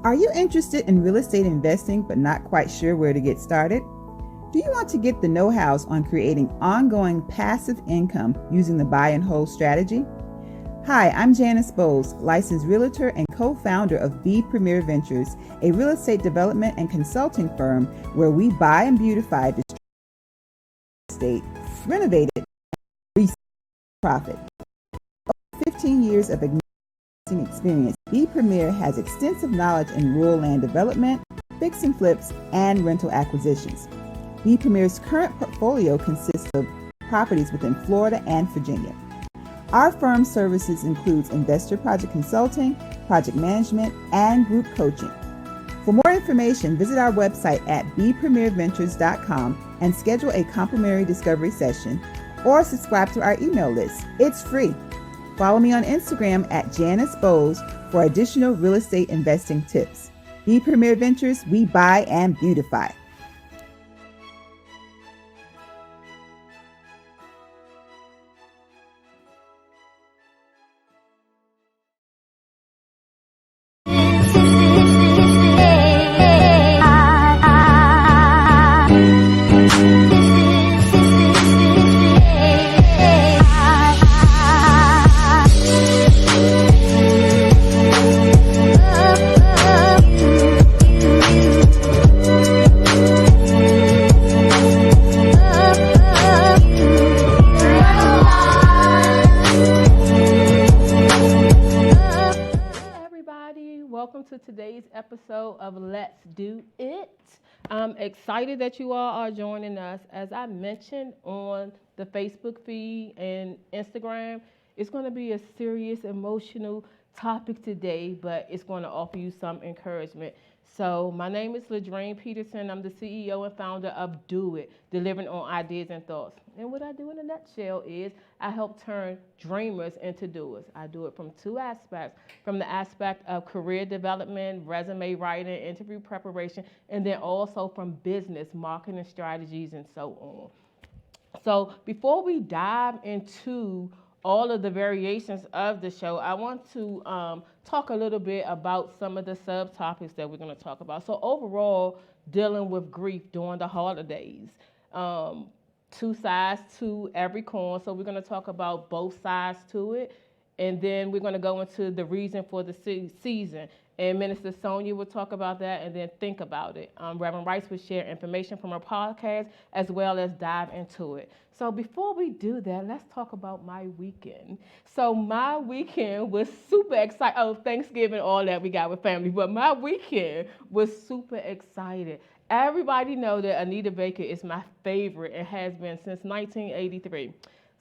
Are you interested in real estate investing but not quite sure where to get started? Do you want to get the know-hows on creating ongoing passive income using the buy and hold strategy? Hi, I'm Janice Bowles, licensed realtor and co-founder of B Premier Ventures, a real estate development and consulting firm where we buy and beautify distressed estate, renovate it, and resell profit. Over 15 years of experience, B Premier has extensive knowledge in rural land development, fix and flips, and rental acquisitions. B Premier's current portfolio consists of properties within Florida and Virginia. Our firm's services includes investor project consulting, project management, and group coaching. For more information, visit our website at bpremierventures.com and schedule a complimentary discovery session or subscribe to our email list. It's free. Follow me on Instagram at Janice Bowles for additional real estate investing tips. B Premier Ventures, we buy and beautify. Today's episode of Let's Do It. I'm excited that you all are joining us. As I mentioned on the Facebook feed and Instagram, it's going to be a serious, emotional topic today, but it's going to offer you some encouragement. So my name is Ladrine Peterson. I'm the CEO and founder of Do It, delivering on ideas and thoughts. And what I do in a nutshell is I help turn dreamers into doers. I do it from two aspects, from the aspect of career development, resume writing, interview preparation, and then also from business, marketing strategies, and so on. So before we dive into all of the variations of the show, I want to talk a little bit about some of the subtopics that we're going to talk about. So overall, dealing with grief during the holidays. Two sides to every coin. So we're going to talk about both sides to it. And then we're going to go into the reason for the season. And Minister Sonia will talk about that and then think about it. Reverend Rice will share information from her podcast as well as dive into it. So before we do that, let's talk about my weekend. So my weekend was super exciting. Oh, Thanksgiving, all that we got with family. But my weekend was super excited. Everybody know that Anita Baker is my favorite and has been since 1983.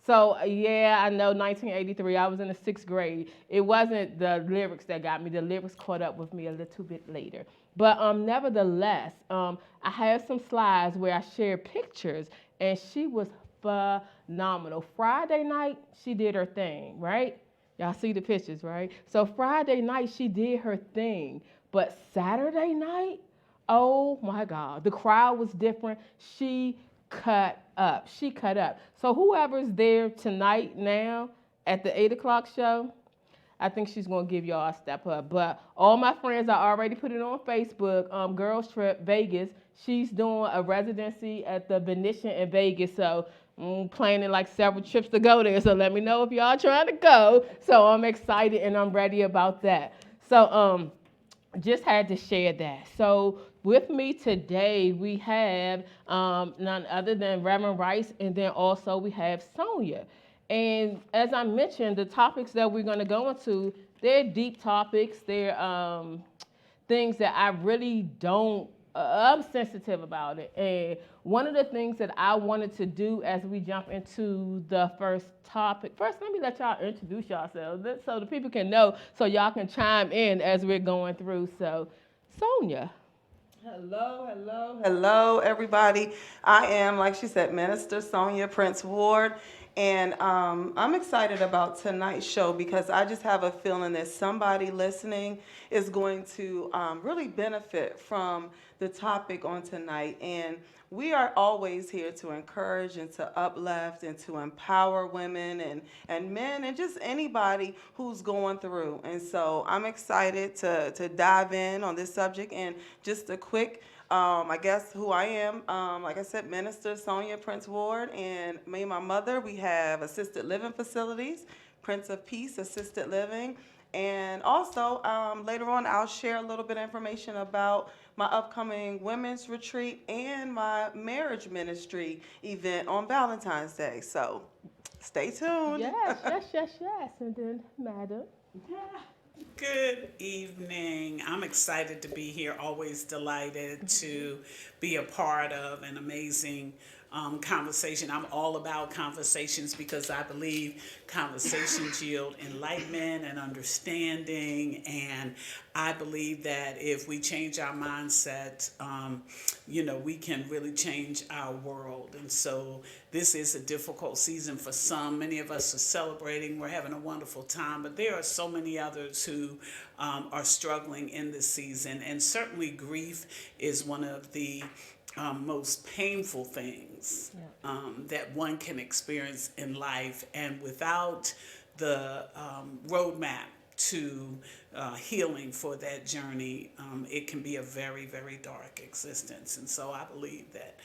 So, yeah, I know 1983, I was in the 6th grade. It wasn't the lyrics that got me. The lyrics caught up with me a little bit later. But nevertheless, I have some slides where I shared pictures, and she was phenomenal. Friday night, she did her thing, right? Y'all see the pictures, right? So Friday night, she did her thing. But Saturday night, oh my God, the crowd was different. She cut up. So whoever's there tonight now at the 8 o'clock show, I think she's going to give y'all a step up. But all my friends, I already put it on Facebook. Girls Trip Vegas, she's doing a residency at the Venetian in Vegas. So I'm planning like several trips to go there. So let me know if y'all trying to go. So I'm excited and I'm ready about that. So just had to share that. So with me today, we have none other than Reverend Rice, and then also we have Sonia. And as I mentioned, the topics that we're going to go into, they're deep topics. They're things that I really don't, I'm sensitive about it. And one of the things that I wanted to do as we jump into the first topic, first let me let y'all introduce yourselves so the people can know, so y'all can chime in as we're going through. So, Sonia. Hello, everybody. I am, like she said, Minister Sonia Prince Ward, And I'm excited about tonight's show because I just have a feeling that somebody listening is going to really benefit from the topic on tonight. And we are always here to encourage and to uplift and to empower women and men and just anybody who's going through. And so I'm excited to dive in on this subject. And just a quick I guess who I am, like I said, Minister Sonia Prince Ward, and me and my mother, we have assisted living facilities, Prince of Peace Assisted Living, and also later on I'll share a little bit of information about my upcoming women's retreat and my marriage ministry event on Valentine's Day. So stay tuned. Yes. And then, Madam. Good evening. I'm excited to be here. Always delighted to be a part of an amazing conversation. I'm all about conversations because I believe conversations yield enlightenment and understanding. And I believe that if we change our mindset, we can really change our world. And so this is a difficult season for some. Many of us are celebrating. We're having a wonderful time. But there are so many others who are struggling in this season. And certainly grief is one of the most painful things that one can experience in life. And without the roadmap to healing for that journey, it can be a very, very dark existence. And so I believe that,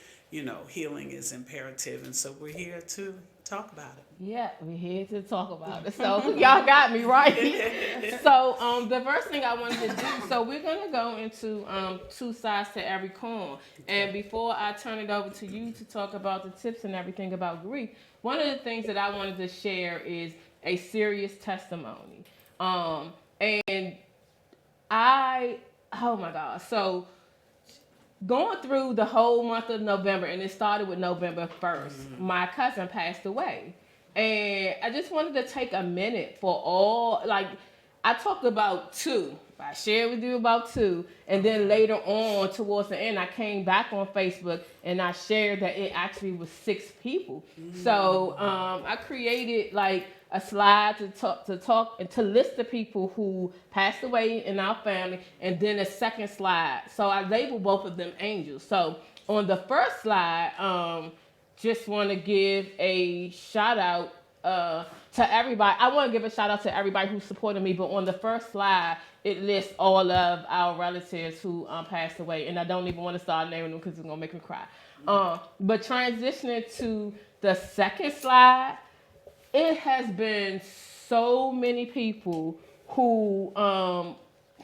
healing is imperative. And so we're here to talk about it. Yeah, we're here to talk about it. So y'all got me right. So the first thing I wanted to do, so we're gonna go into two sides to every coin. And before I turn it over to you to talk about the tips and everything about grief, one of the things that I wanted to share is a serious testimony. And oh my God, so going through the whole month of November, and it started with November 1st, my cousin passed away. And I just wanted to take a minute for I talked about two. I shared with you about two. And then later on, towards the end, I came back on Facebook and I shared that it actually was 6 people. So I created a slide to talk and to list the people who passed away in our family, and then a second slide. So I labeled both of them angels. So on the first slide, just want to give a shout out to everybody. I want to give a shout out to everybody who supported me, but on the first slide, it lists all of our relatives who passed away, and I don't even want to start naming them because it's going to make me cry. But transitioning to the second slide, it has been so many people who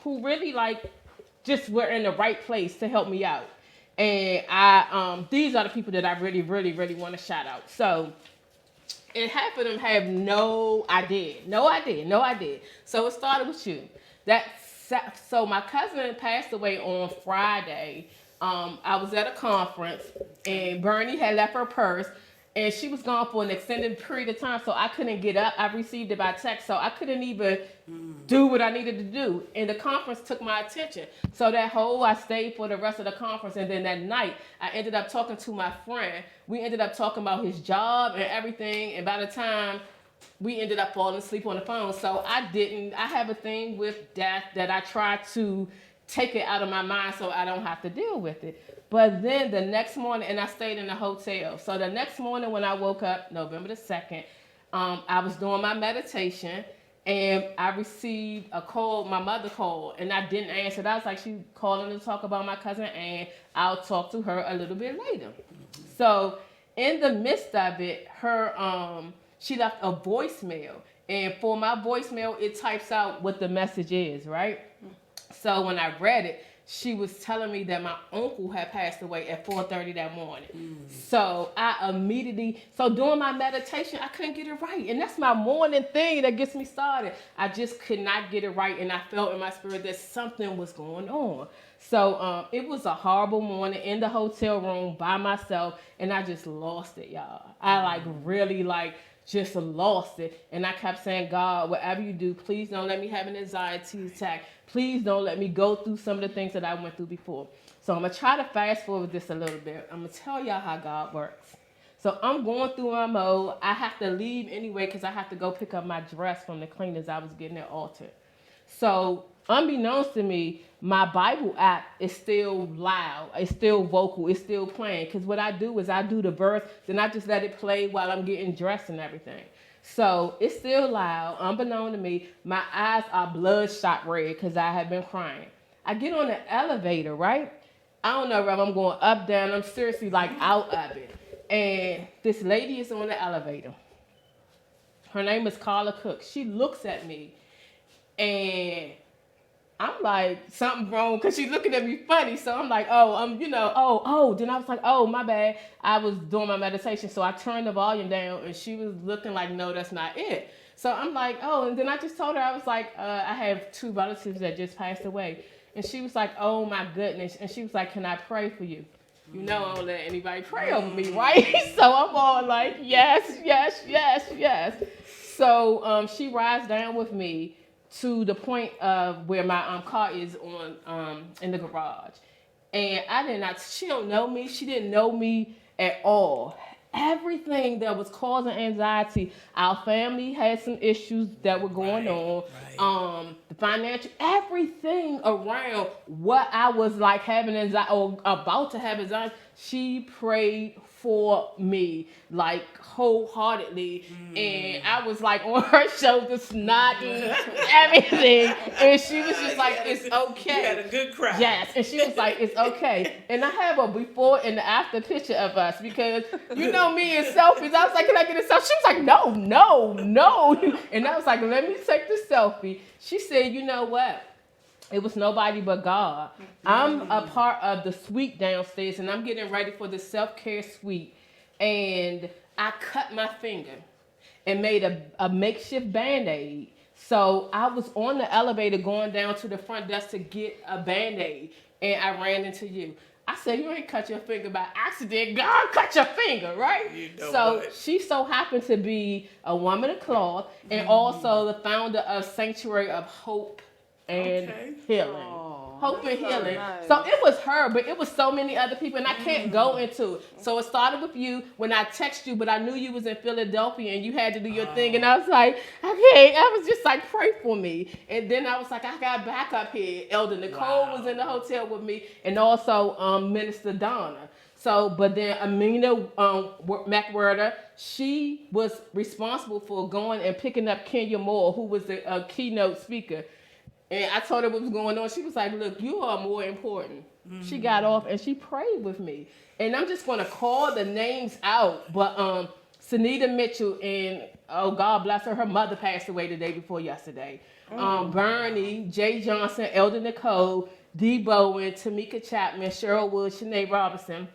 really just were in the right place to help me out. And these are the people that I really, really, really want to shout out. So, and half of them have no idea. So it started with you. So my cousin passed away on Friday. I was at a conference and Bernie had left her purse and she was gone for an extended period of time, so I couldn't get up. I received it by text, so I couldn't even do what I needed to do. And the conference took my attention. So I stayed for the rest of the conference, and then that night, I ended up talking to my friend. We ended up talking about his job and everything, and by the time we ended up falling asleep on the phone. So I have a thing with death that I try to take it out of my mind so I don't have to deal with it. But then the next morning, and I stayed in the hotel. So the next morning when I woke up, November the 2nd, I was doing my meditation and I received a call. My mother called and I didn't answer. I was like, she calling to talk about my cousin, and I'll talk to her a little bit later. So in the midst of it, she left a voicemail. And for my voicemail, it types out what the message is, right? So when I read it, she was telling me that my uncle had passed away at 4:30 that morning. So I immediately, doing my meditation, I couldn't get it right. And that's my morning thing that gets me started. I just could not get it right. And I felt in my spirit that something was going on. So it was a horrible morning in the hotel room by myself. And I just lost it, y'all. I really just lost it. And I kept saying, God, whatever you do, please don't let me have an anxiety attack. Please don't let me go through some of the things that I went through before. So I'm going to try to fast forward this a little bit. I'm going to tell y'all how God works. So I'm going through my mode. I have to leave anyway because I have to go pick up my dress from the cleaners. I was getting it altered. So unbeknownst to me, my Bible app is still loud. It's still vocal. It's still playing. Because what I do is I do the verse, then I just let it play while I'm getting dressed and everything. So it's still loud. Unbeknown to me, my eyes are bloodshot red because I have been crying. I get on the elevator, right? I don't know if I'm going up, down. I'm seriously like out of it. And this lady is on the elevator. Her name is Carla Cook. She looks at me and I'm like, something wrong, because she's looking at me funny. So I'm like, Then I was like, oh, my bad. I was doing my meditation. So I turned the volume down and she was looking like, no, that's not it. So I'm like, oh, and then I just told her, I was like, I have 2 relatives that just passed away. And she was like, oh my goodness. And she was like, can I pray for you? You know I don't let anybody pray over me, right? So I'm all like, yes. So she rides down with me to the point of where my car is on in the garage. And she don't know me. She didn't know me at all. Everything that was causing anxiety, our family had some issues that were going on. Right. The financial, everything around what I was like having anxiety or about to have anxiety, she prayed for me like wholeheartedly. And I was like on her shoulder snotting, everything. And she was just like, it's okay. You had a good cry. Yes. And she was like, it's okay. And I have a before and after picture of us because you know me and selfies. I was like, can I get a selfie? She was like, no. And I was like, let me take the selfie. She said, you know what? It was nobody but God. I'm a part of the suite downstairs, and I'm getting ready for the self-care suite. And I cut my finger and made a makeshift Band-Aid. So I was on the elevator going down to the front desk to get a Band-Aid, and I ran into you. I said, you ain't cut your finger by accident. God cut your finger, right? You know so what? She so happened to be a woman of cloth and also the founder of Sanctuary of Hope and Healing. Hope and Healing. Nice. So it was her, but it was so many other people, and I can't go into it. So it started with you when I texted you, but I knew you was in Philadelphia and you had to do your thing, and I was like, okay. I was just like, pray for me. And then I was like, I got back up here. Elder Nicole was in the hotel with me, and also Minister Donna. So, but then Amina McWhirter, she was responsible for going and picking up Kenya Moore, who was the keynote speaker. And I told her what was going on. She was like, look, you are more important. She got off and she prayed with me. And I'm just going to call the names out. But Sunita Mitchell and, oh, God bless her, her mother passed away the day before yesterday. Bernie, Jay Johnson, Elder Nicole, Dee Bowen, Tamika Chapman, Cheryl Wood, Shanae Robinson,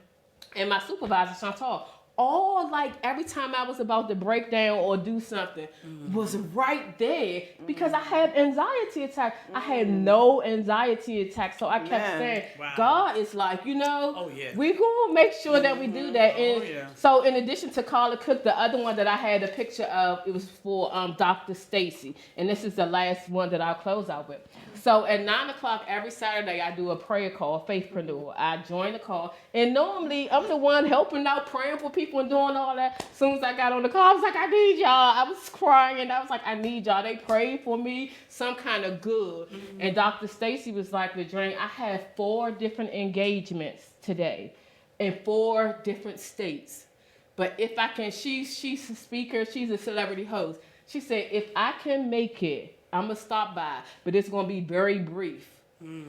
and my supervisor, Chantal. All like every time I was about to break down or do something was right there because I had anxiety attacks. I had no anxiety attacks. So I kept saying, God is like, we going to make sure that we do that. And so in addition to Carla Cook, the other one that I had a picture of, it was for Dr. Stacy. And this is the last one that I'll close out with. So at 9 o'clock every Saturday, I do a prayer call, Faithpreneur. I join the call. And normally, I'm the one helping out, praying for people and doing all that. As soon as I got on the call, I was like, I need y'all. I was crying, and I was like, I need y'all. They prayed for me, some kind of good. And Dr. Stacy was like, LaDraine, I have 4 different engagements today in 4 different states. But if I can, she's a speaker, she's a celebrity host. She said, if I can make it, I'm going to stop by, but it's going to be very brief.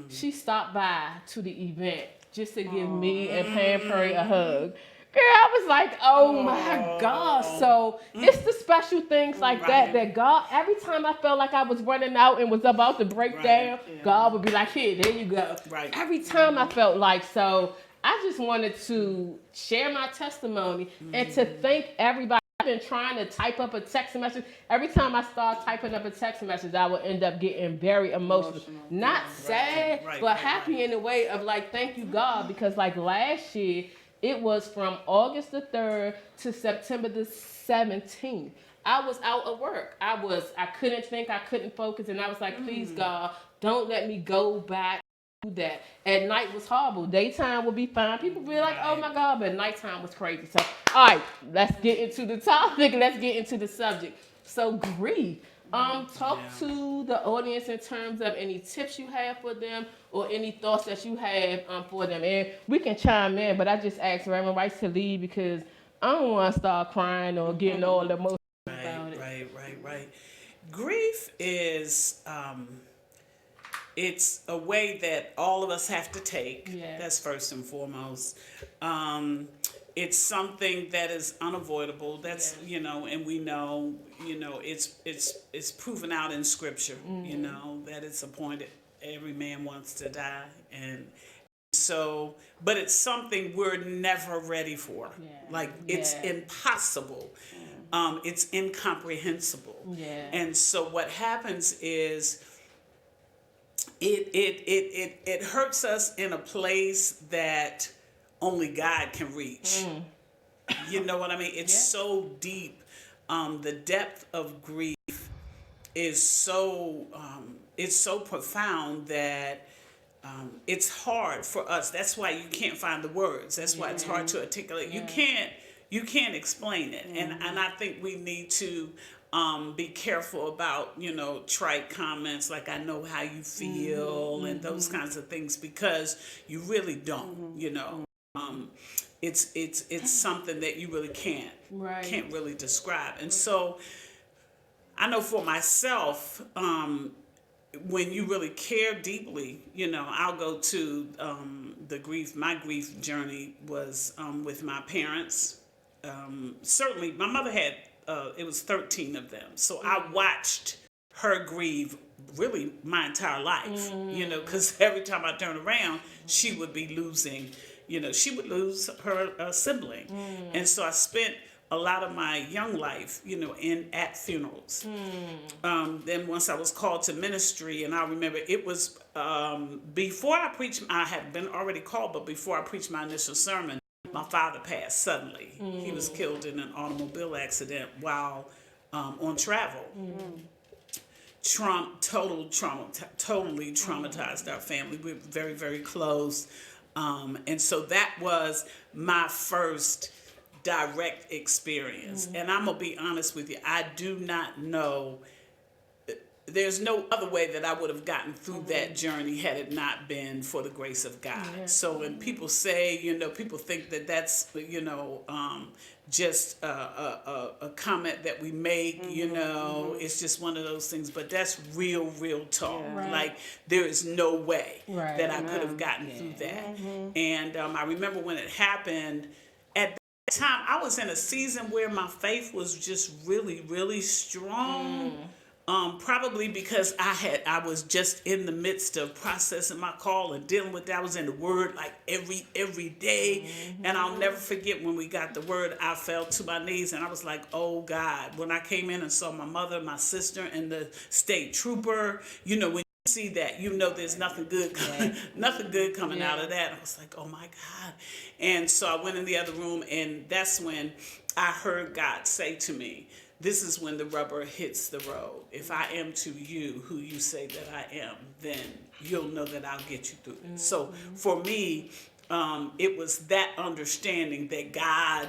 She stopped by to the event just to give me and Pam Perry a hug. Girl, I was like, oh my God. So it's the special things like that God, every time I felt like I was running out and was about to break down, God would be like, here, there you go. Every time I felt like, so I just wanted to share my testimony and to thank everybody. I've been trying to type up a text message. Every time I start typing up a text message, I would end up getting very emotional. Not sad, but happy in a way of like, thank you, God, because like last year, it was from August the 3rd to September the 17th. I was out of work. I couldn't think, I couldn't focus, and I was like, please, God, don't let me go back that at night was horrible. Daytime would be fine. People be like, oh my God, but nighttime was crazy. So, all right, let's get into the topic. Let's get into the subject. So, grief. Talk to the audience in terms of any tips you have for them or any thoughts that you have for them. And we can chime in, but I just asked Reverend Rice to lead because I don't want to start crying or getting all emotional about it. Right. Grief is it's a way that all of us have to take. Yeah. That's first and foremost. It's something that is unavoidable. That's and we know, it's proven out in Scripture. That it's appointed every man wants to die, and so, but it's something we're never ready for. Yeah. Like it's impossible. It's incomprehensible. Yeah. And so what happens is it hurts us in a place that only God can reach. You know what I mean? It's so deep. The depth of grief is so it's so profound that it's hard for us. That's why you can't find the words. That's why it's hard to articulate. You can't explain it. And I think we need to be careful about, trite comments like I know how you feel and those kinds of things, because you really don't, it's something that you really can't really describe. And so I know for myself, when you really care deeply, I'll go to my grief journey was with my parents. Certainly my mother had it was 13 of them, so I watched her grieve really my entire life, because every time I turned around she would be losing, she would lose her sibling. And so I spent a lot of my young life, at funerals. Then once I was called to ministry, and I remember it was before I preached, I had been already called, but before I preached my initial sermon, my father passed suddenly. He was killed in an automobile accident while on travel. Totally traumatized our family. We were very, very close. And so that was my first direct experience. And I'm going to be honest with you, I do not know. There's no other way that I would have gotten through that journey had it not been for the grace of God. So when people say, people think that that's, just a comment that we make, it's just one of those things. But that's real talk. Right. Like, there is no way that I could have gotten through that. And I remember when it happened, at that time, I was in a season where my faith was just really, really strong. Probably because I was just in the midst of processing my call and dealing with that. I was in the Word like every day. And I'll never forget when we got the Word, I fell to my knees and I was like, oh God. When I came in and saw my mother, my sister, and the state trooper, when you see that, there's nothing good coming out of that. I was like, oh my God. And so I went in the other room, and that's when I heard God say to me, this is when the rubber hits the road. If I am to you who you say that I am, then you'll know that I'll get you through it. So for me, it was that understanding that God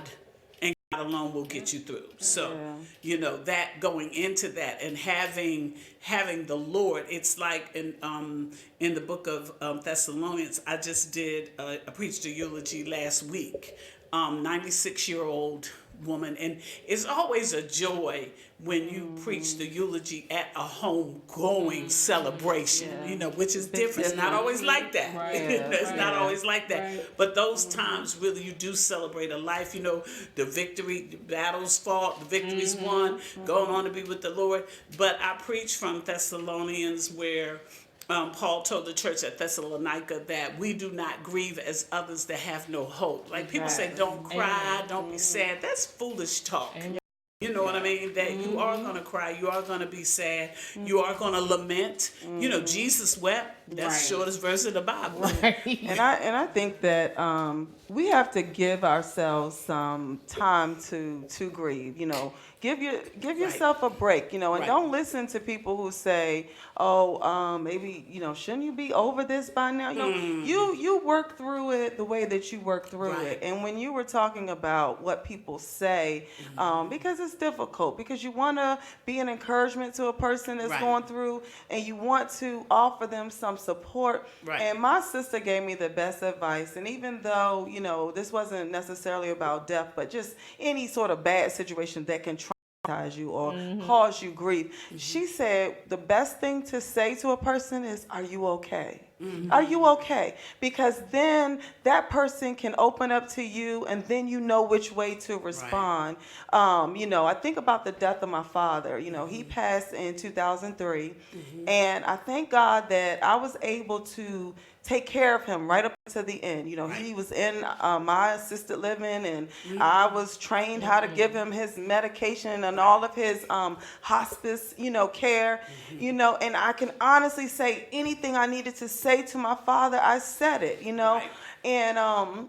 and God alone will get you through. So, that going into that and having the Lord, it's like in the book of Thessalonians, I preached a eulogy last week, 96-year-old woman, and it's always a joy when you preach the eulogy at a homegoing celebration, which is different. It's not always like that. It's not always like that. But those times, really, you do celebrate a life. The victory, the battles fought, the victories won, going on to be with the Lord. But I preach from Thessalonians, where Paul told the church at Thessalonica that we do not grieve as others that have no hope. Like people say, don't cry, don't be sad. That's foolish talk. You know what I mean? That you are going to cry, you are going to be sad, you are going to lament. Jesus wept. That's the shortest verse of the Bible. And I think that we have to give ourselves some time to grieve. Give yourself a break, and Right. don't listen to people who say, "Oh, maybe shouldn't you be over this by now?" You work through it the way that you work through Right. it. And when you were talking about what people say, because it's difficult, because you want to be an encouragement to a person that's Right. going through, and you want to offer them some support. Right. And my sister gave me the best advice. And even though this wasn't necessarily about death, but just any sort of bad situation that can traumatize you or cause you grief. She said the best thing to say to a person is, "Are you okay? Are you okay?" Because then that person can open up to you, and then you know which way to respond. I think about the death of my father. He passed in 2003, and I thank God that I was able to take care of him right up to the end. He was in my assisted living, and I was trained how to give him his medication and all of his hospice, care, and I can honestly say anything I needed to say to my father, I said it, Right. and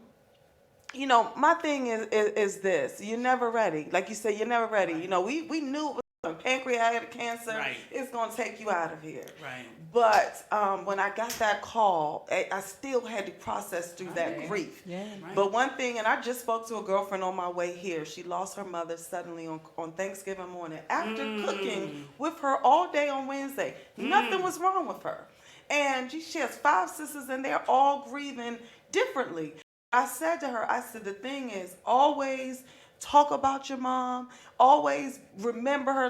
my thing is this: you're never ready. Like you said, you're never ready. Right. We knew it was pancreatic cancer. Right. It's gonna take you out of here. Right. But when I got that call, I still had to process through that grief. Yeah. Right. But one thing, and I just spoke to a girlfriend on my way here. She lost her mother suddenly on Thanksgiving morning after cooking with her all day on Wednesday. Nothing was wrong with her. And she has 5 sisters, and they're all grieving differently. I said to her, the thing is, always talk about your mom, always remember her,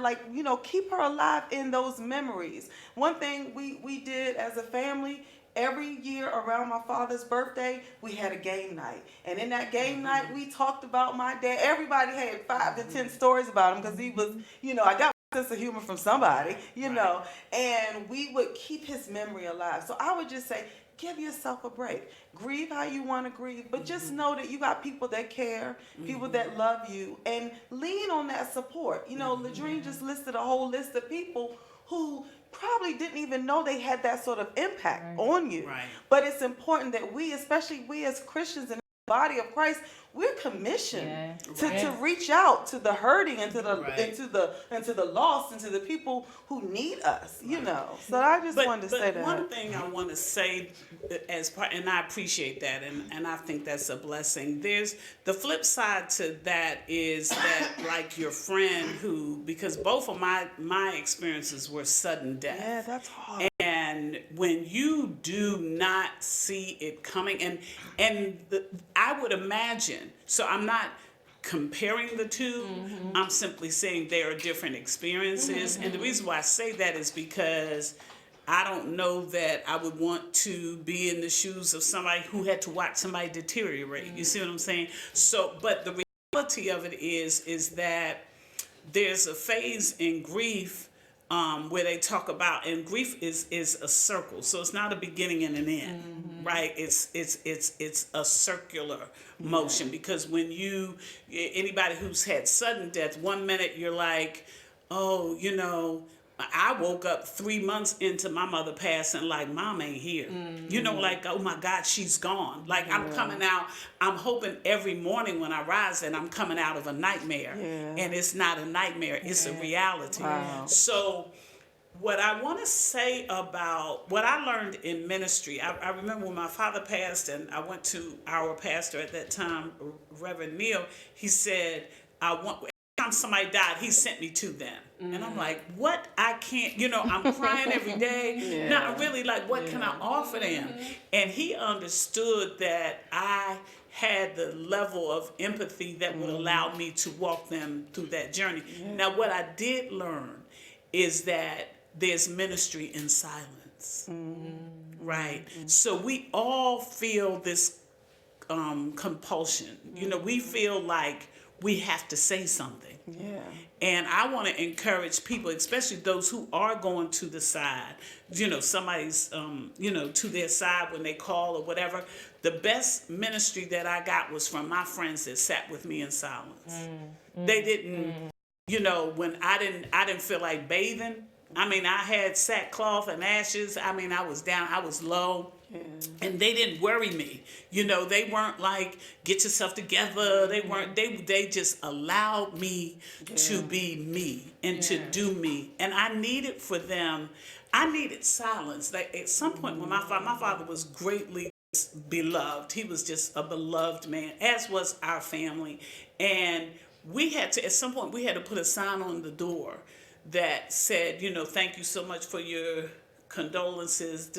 keep her alive in those memories. One thing we did as a family, every year around my father's birthday, we had a game night. And in that game night, we talked about my dad. Everybody had 5 to 10 stories about him, because he was, I got my sense of humor from somebody, and we would keep his memory alive. So I would just say, give yourself a break. Grieve how you want to grieve, but just know that you got people that care, people that love you, and lean on that support. Ladrine just listed a whole list of people who probably didn't even know they had that sort of impact on you. Right. But it's important that we, especially we as Christians in the body of Christ, we're commissioned to reach out to the hurting and to the into the lost and to the people who need us. So I just wanted to say that. One thing I want to say as part, and I appreciate that, and I think that's a blessing. There's the flip side to that is that, like your friend who, because both of my experiences were sudden death. Yeah, that's hard. And when you do not see it coming, I would imagine, so I'm not comparing the two, I'm simply saying there are different experiences. And the reason why I say that is because I don't know that I would want to be in the shoes of somebody who had to watch somebody deteriorate. You see what I'm saying? So, but the reality of it is that there's a phase in grief where they talk about, and grief is a circle, so it's not a beginning and an end, right? It's a circular motion, because when anybody who's had sudden death, one minute you're like, oh, I woke up 3 months into my mother passing, like, Mom ain't here. Like, oh my God, she's gone. Like, I'm coming out, I'm hoping every morning when I rise that I'm coming out of a nightmare. And it's not a nightmare, it's a reality. Wow. So what I want to say about what I learned in ministry, I remember when my father passed, and I went to our pastor at that time, Reverend Neal. He said, every time somebody died, he sent me to them. And I'm like, what? I can't, I'm crying every day. Not really, like, what can I offer them? And he understood that I had the level of empathy that would allow me to walk them through that journey. Now, what I did learn is that there's ministry in silence, right? So we all feel this compulsion. We feel like we have to say something. Yeah. And I want to encourage people, especially those who are going to the side, somebody's, to their side when they call or whatever. The best ministry that I got was from my friends that sat with me in silence. They didn't, when I didn't feel like bathing, I mean, I had sackcloth and ashes. I mean, I was down, I was low. Yeah. And they didn't worry me. You know, they weren't like, get yourself together. They weren't, they just allowed me to be me and to do me. And I needed for them, I needed silence. Like at some point when my father was greatly beloved. He was just a beloved man, as was our family. And we had to, at some point, we had to put a sign on the door that said, you know, thank you so much for your condolences,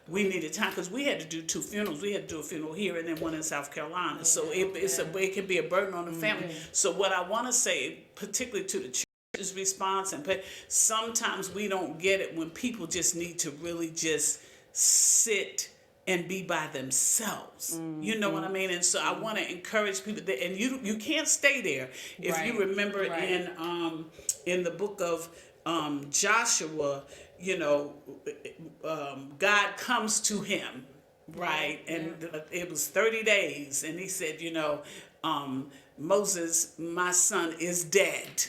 We needed time because we had to do 2 funerals. We had to do a funeral here and then one in South Carolina. So it can be a burden on the family. So what I want to say, particularly to the church's response, but sometimes we don't get it when people just need to really just sit and be by themselves. You know what I mean? And so I want to encourage people that, and you can't stay there. If you remember in the book of Joshua, you know, God comes to him, right? And it was 30 days. And he said, you know, Moses, my son, is dead.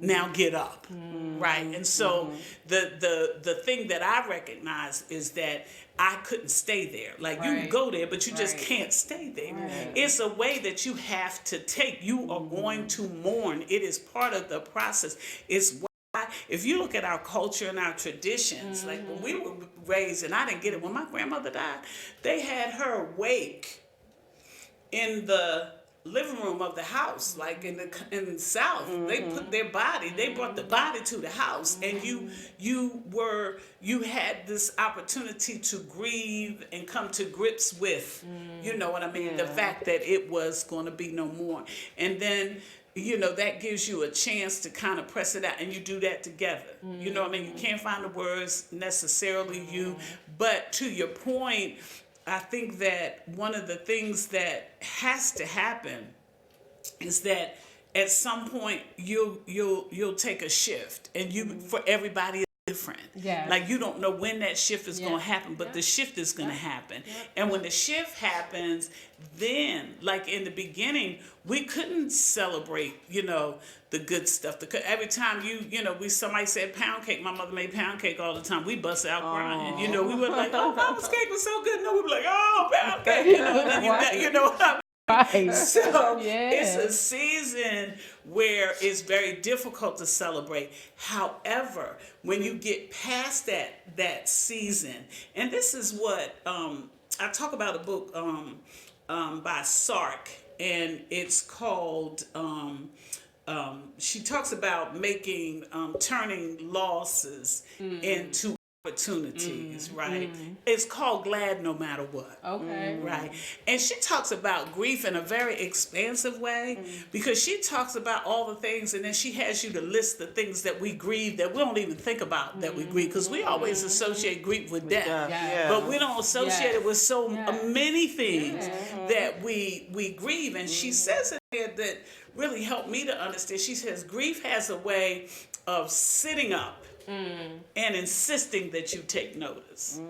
Now get up, right? And so the thing that I recognize is that I couldn't stay there. Like you can go there, but you just can't stay there. It's a way that you have to take. You are going to mourn. It is part of the process. It's why, if you look at our culture and our traditions, like when we were raised, and I didn't get it, when my grandmother died, they had her wake in the living room of the house, like in the South. They put they brought the body to the house, and you had this opportunity to grieve and come to grips with, you know what I mean, the fact that it was going to be no more. And then, you know, that gives you a chance to kind of press it out, and you do that together. You know what I mean? You can't find the words necessarily, but to your point, I think that one of the things that has to happen is that at some point you'll take a shift, and for everybody it's different. Yeah. Like you don't know when that shift is going to happen, but the shift is going to happen. And when the shift happens, then like in the beginning, we couldn't celebrate, you know, the good stuff. Every time somebody said pound cake, my mother made pound cake all the time. We bust out crying. You know, we were like, oh, mama's cake was so good. No, we were like, oh, pound cake. You know, and then you know what I mean? Right. So it's a season where it's very difficult to celebrate. However, when you get past that season, and this is what I talk about a book by Sark, and it's called she talks about turning losses into opportunities, right? It's called Glad No Matter What. Okay. Right. And she talks about grief in a very expansive way, because she talks about all the things, and then she has you to list the things that we grieve that we don't even think about that we grieve, because we always associate grief with death. But we don't associate it with so many things that we grieve. And she says it there that really helped me to understand. She says grief has a way of sitting up and insisting that you take notice.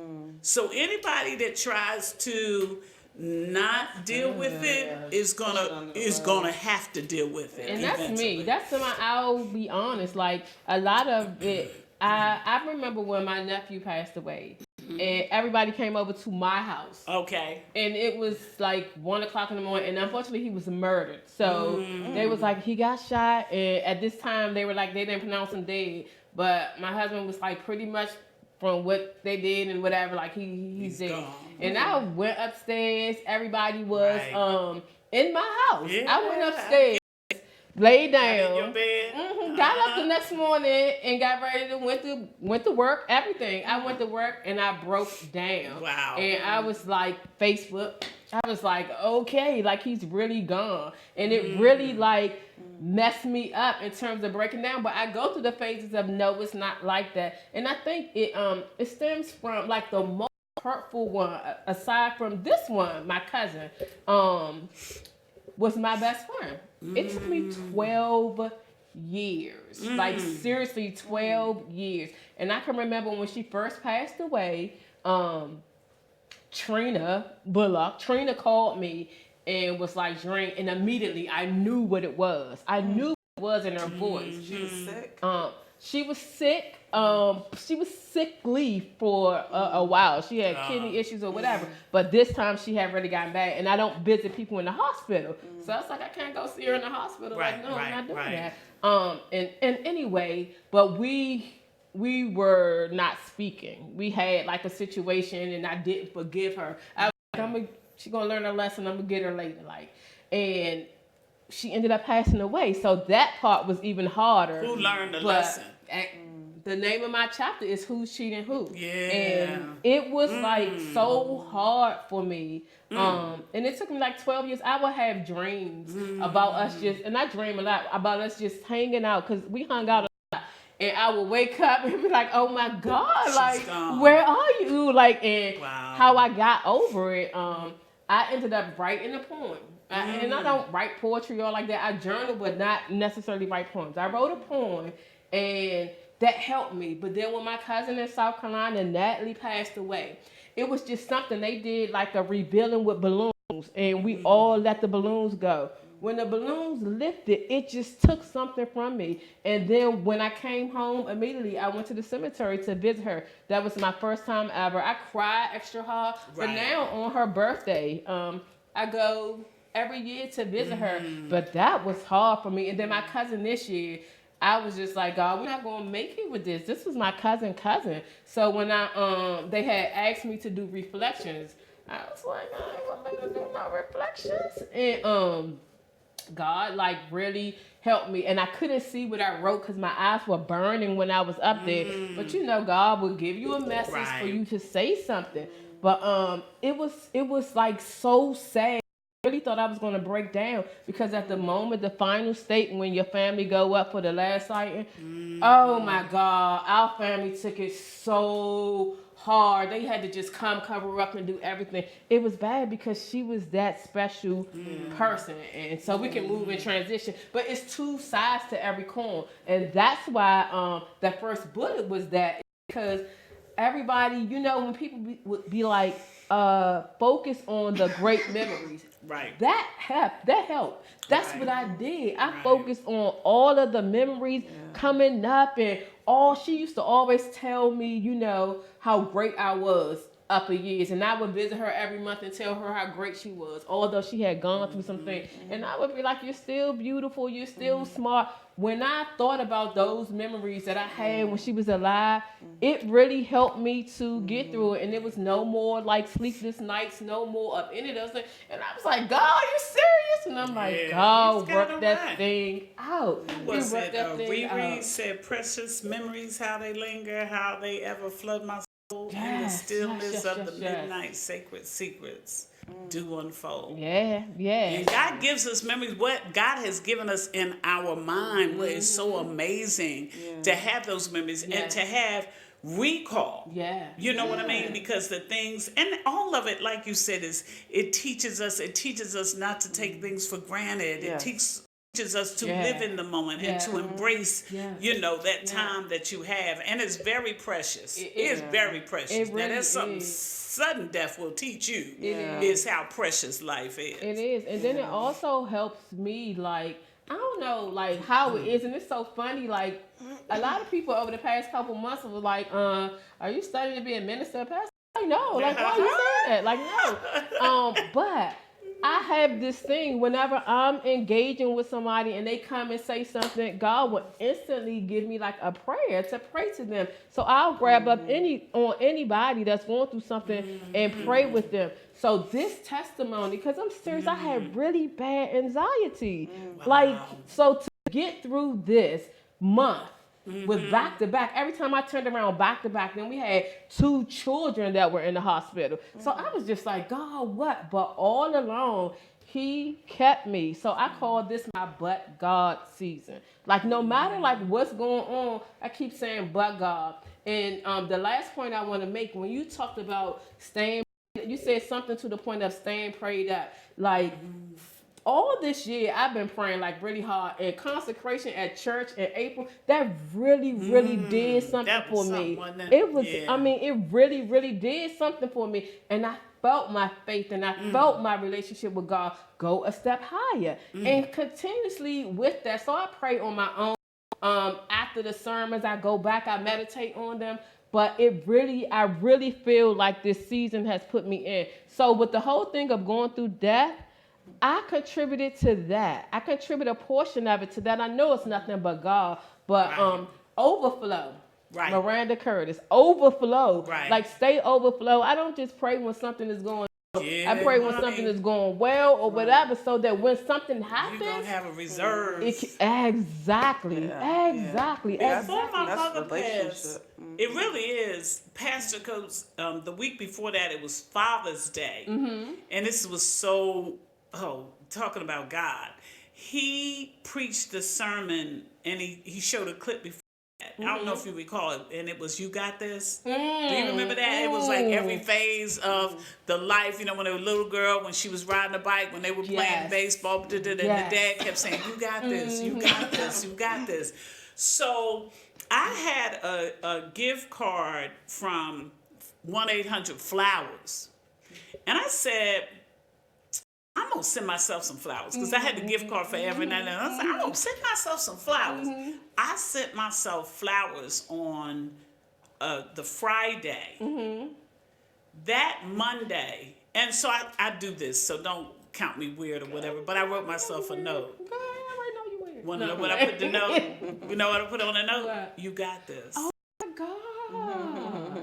So anybody that tries to not deal with it is gonna have to deal with it. And eventually. That's me. I'll be honest. Like a lot of it, I remember when my nephew passed away. And everybody came over to my house. Okay. And it was like 1:00 in the morning, and unfortunately he was murdered. So they was like, he got shot, and at this time they were like, they didn't pronounce him dead. But my husband was like, pretty much from what they did and whatever, like he's dead. Gone. And I went upstairs. Everybody was in my house. Yeah. I went upstairs, laid down, in your bed. Got up the next morning and got ready to went to work. Everything. I went to work and I broke down. Wow. And I was like, Facebook. I was like, okay, like he's really gone, and it really like messed me up in terms of breaking down. But I go through the phases of no, it's not like that, and I think it stems from like the most hurtful one, aside from this one, my cousin, was my best friend. It took me 12 years, like seriously 12 years, and I can remember when she first passed away. Trina Bullock. Trina called me and was like, drink, and immediately I knew what it was. I knew what it was in her voice. She was sick. She was sick. She was sickly for a while. She had kidney issues or whatever. But this time she had really gotten bad. And I don't visit people in the hospital. So I was like, I can't go see her in the hospital. Right, like, no, right, I'm not doing right. that. And anyway, but we were not speaking. We had like a situation, and I didn't forgive her. I was like, she's gonna learn a lesson. I'm gonna get her later, and she ended up passing away. So that part was even harder. Who learned the lesson? The name of my chapter is Who's Cheating Who. Yeah. And it was like so hard for me. And it took me like 12 years. I would have dreams about us and I dream a lot about us just hanging out, because we hung out a lot. And I would wake up and be like, oh my God, She's gone. where are you? And Wow. how I got over it, I ended up writing a poem. And I don't write poetry or like that. I journal, but not necessarily write poems. I wrote a poem, and that helped me. But then when my cousin in South Carolina, Natalie, passed away, it was just something they did, like a revealing with balloons, and we all let the balloons go. When the balloons lifted, it just took something from me. And then when I came home, immediately I went to the cemetery to visit her. That was my first time ever. I cried extra hard. But Right. now on her birthday, I go every year to visit her. But that was hard for me. And then my cousin this year, I was just like, God, we're not gonna make it with this. This was my cousin. So when they had asked me to do reflections, I was like, I ain't gonna do no reflections. And God like really helped me, and I couldn't see what I wrote because my eyes were burning when I was up there. But God will give you a message for Right. you to say something. But it was like so sad. I really thought I was going to break down, because at the moment, the final state, when your family go up for the last sighting, oh my God, our family took it so hard. They had to just come cover up and do everything. It was bad because she was that special person, and so we can move and transition. But it's two sides to every coin, and that's why that first bullet was that, because everybody, when people would be like, focus on the great memories. Right. That helped. That's Right. what I did. I Right. focused on all of the memories coming up, and she used to always tell me, how great I was up for years. And I would visit her every month and tell her how great she was, although she had gone through some things. And I would be like, you're still beautiful, you're still smart. When I thought about those memories that I had when she was alive, it really helped me to get through it. And there was no more like sleepless nights, no more of any of those things. And I was like, God, are you serious? And I'm like, Yeah, God, he's got work it that right. thing out. Was He worked it that thing Riri out. said, precious memories, how they linger, how they ever flood my soul, in the Yes, stillness yes, of yes, the yes. midnight sacred secrets do unfold. Yeah, yeah. And God gives us memories. What God has given us in our mind, what is so amazing to have those memories and to have recall. Yeah. You know what I mean? Because the things, and all of it, like you said, it teaches us not to take things for granted. Yes. It teaches us to Yeah. live in the moment and to embrace, Yeah. that time that you have. And it's very precious. It It's is. very precious. It Now, really that's something is. sudden death will teach you, It is how precious life is. It is. And then it also helps me, like, I don't know, like, how it is. And it's so funny, like, a lot of people over the past couple months were like, are you studying to be a minister or pastor? Like, no. Like, why are you saying that? Like, no. But I have this thing, whenever I'm engaging with somebody and they come and say something, God will instantly give me like a prayer to pray to them. So I'll grab up anybody that's going through something and pray with them. So this testimony, because I'm serious, I had really bad anxiety. Like, so to get through this month, with back to back, every time I turned around back to back, then we had 2 children that were in the hospital. So I was just like, God, what? But all along, He kept me. So I call this my but God season. Like, no matter like what's going on, I keep saying but God. And the last point I want to make, when you talked about staying, you said something to the point of staying prayed up. Like, all this year, I've been praying like really hard, and consecration at church in April, that really did something that for was me. something, wasn't it? It was, Yeah. I mean, it really did something for me. And I felt my faith and I felt my relationship with God go a step higher. And continuously with that, so I pray on my own. I after the sermons, I go back, I meditate on them. But I really feel like this season has put me in. So with the whole thing of going through death, I contributed to that. I contribute a portion of it to that. I know it's nothing but God, but Right. Overflow. Right. Miranda Curtis, overflow. Right. Like stay overflow. I don't just pray when something is going. Yeah, I pray when honey. something is going well or whatever, so that when something You're happens, gonna have a reserve. exactly. That's- Before my that's mother passed, relationship. it really is. Pastor Coates, the week before that, it was Father's Day. And this was talking about God. He preached the sermon and he showed a clip before that. I don't know if you recall it, and it was You Got This. Do you remember that? It was like every phase of the life, when they were a little girl, when she was riding a bike, when they were playing Yes. baseball, and the dad kept saying, you got this, you got this, you got this. So I had a gift card from 1-800-Flowers. And I said, I'm going to send myself some flowers because I had the gift card for every night. And I said, I'm going to send myself some flowers. I sent myself flowers on the Friday. That Monday, and so I do this, so don't count me weird or whatever, but I wrote myself a note. Go ahead, I already know you weird. Want to know what I put the note? You know what I put on the note? What? You got this. Oh my God.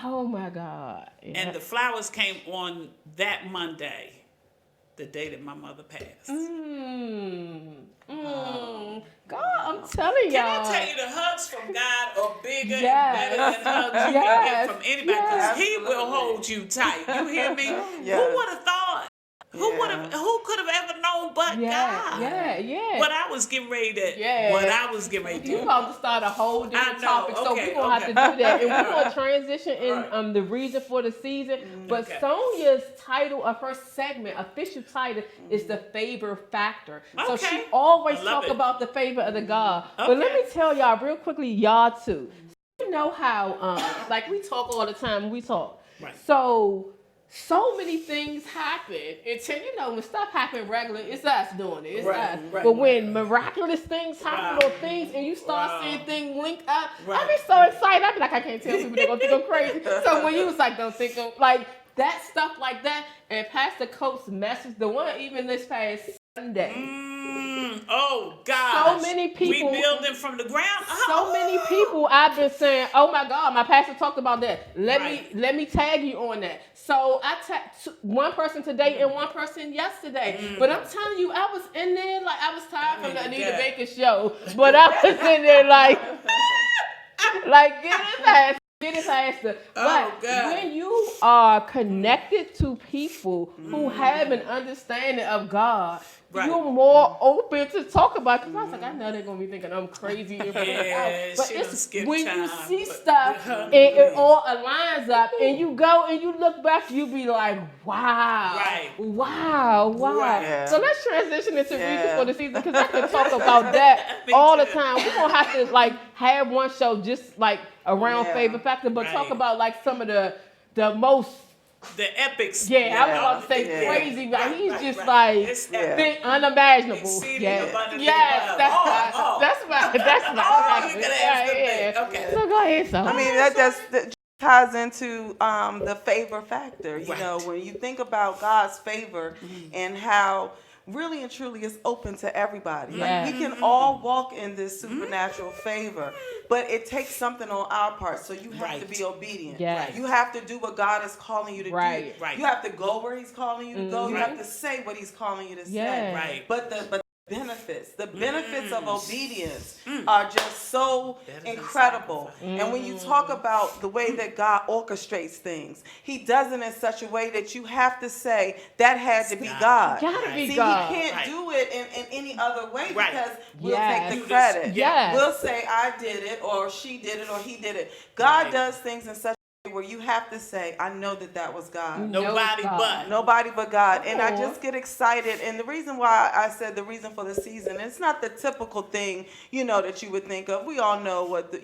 Oh my God. Yeah. And the flowers came on that Monday, the day that my mother passed. God, I'm telling y'all. Can I tell you, the hugs from God are bigger Yes. and better than hugs you Yes. can get from anybody because He will Absolutely. hold you tight. You hear me? Yes. Who would have thought? Who could have ever known but God? Yeah. What I was getting ready to You do. about to start a whole different I know, topic, so okay, we're gonna have to do that, and we're gonna transition in Right. the reason for the season. But Okay. Sonia's title of her segment, official title, is the favor factor. So Okay. she always I love talk it. about the favor of the God. But let me Okay. tell y'all real quickly, y'all too. You know how like we talk all the time when we talk. Right. So many things happen until when stuff happen regular, it's us doing it. It's Right, us. right, But when right. miraculous things happen or things and you start Wow. seeing things link up, I Right. be so excited. I be like, I can't tell people they're gonna think I'm crazy. So when you was like, don't think I'm like that stuff like that, and Pastor Coates' message, the one even this past Sunday. Oh God! So many people- rebuilding from the ground up. So many people I've been saying, oh my God, my pastor talked about that. Let Right. me tag you on that. So I tagged one person today and one person yesterday. But I'm telling you, I was in there like I was tired from the needed Anita that. Baker show. But I was in there like get his ass to. Oh, But God. when you are connected to people who have an understanding of God, Right. you're more open to talk about. Because I was like, I know they're gonna be thinking I'm crazy. Yeah, but she done it's skipped when you time, see but- stuff and it all aligns up, and you go and you look back, you be like, wow, Right. wow. Right. Yeah. So let's transition into Yeah. reason for the season because I can talk about that Me all the too. time. We're gonna have to have one show just around Yeah. favor factor, but talk Right. about some of the most. The epics. Yeah, I was about to say Yeah. crazy, but he's just It's Yeah. epic. unimaginable. Exceeding Yes, abundantly yes, above. that's Oh. that's my. Oh, you could ask the yeah. thing. Okay. So go ahead, so. I mean, that ties into the favor factor. You Right. know, when you think about God's favor and how really and truly it's open to everybody. Yeah. Like we can all walk in this supernatural favor, but it takes something on our part. So you have to Right. be obedient. Yes. You have to do what God is calling you to Right. do. Right. You have to go where He's calling you to go. You Right. have to say what He's calling you to Yeah. say. Right. But the benefits of obedience are just so Better than incredible. sacrifice. And when you talk about the way that God orchestrates things, He does it in such a way that you have to say that had to be God. Gotta be See, God. He can't Right. do it in any other way Right. because we'll Yes. take Do the this. credit. Yes. We'll say I did it or she did it or he did it. God Right. does things in such a way where you have to say, I know that was God. Nobody God. but. Nobody but God. And I Aw. just get excited. And the reason why I said the reason for the season, it's not the typical thing, that you would think of. We all know what the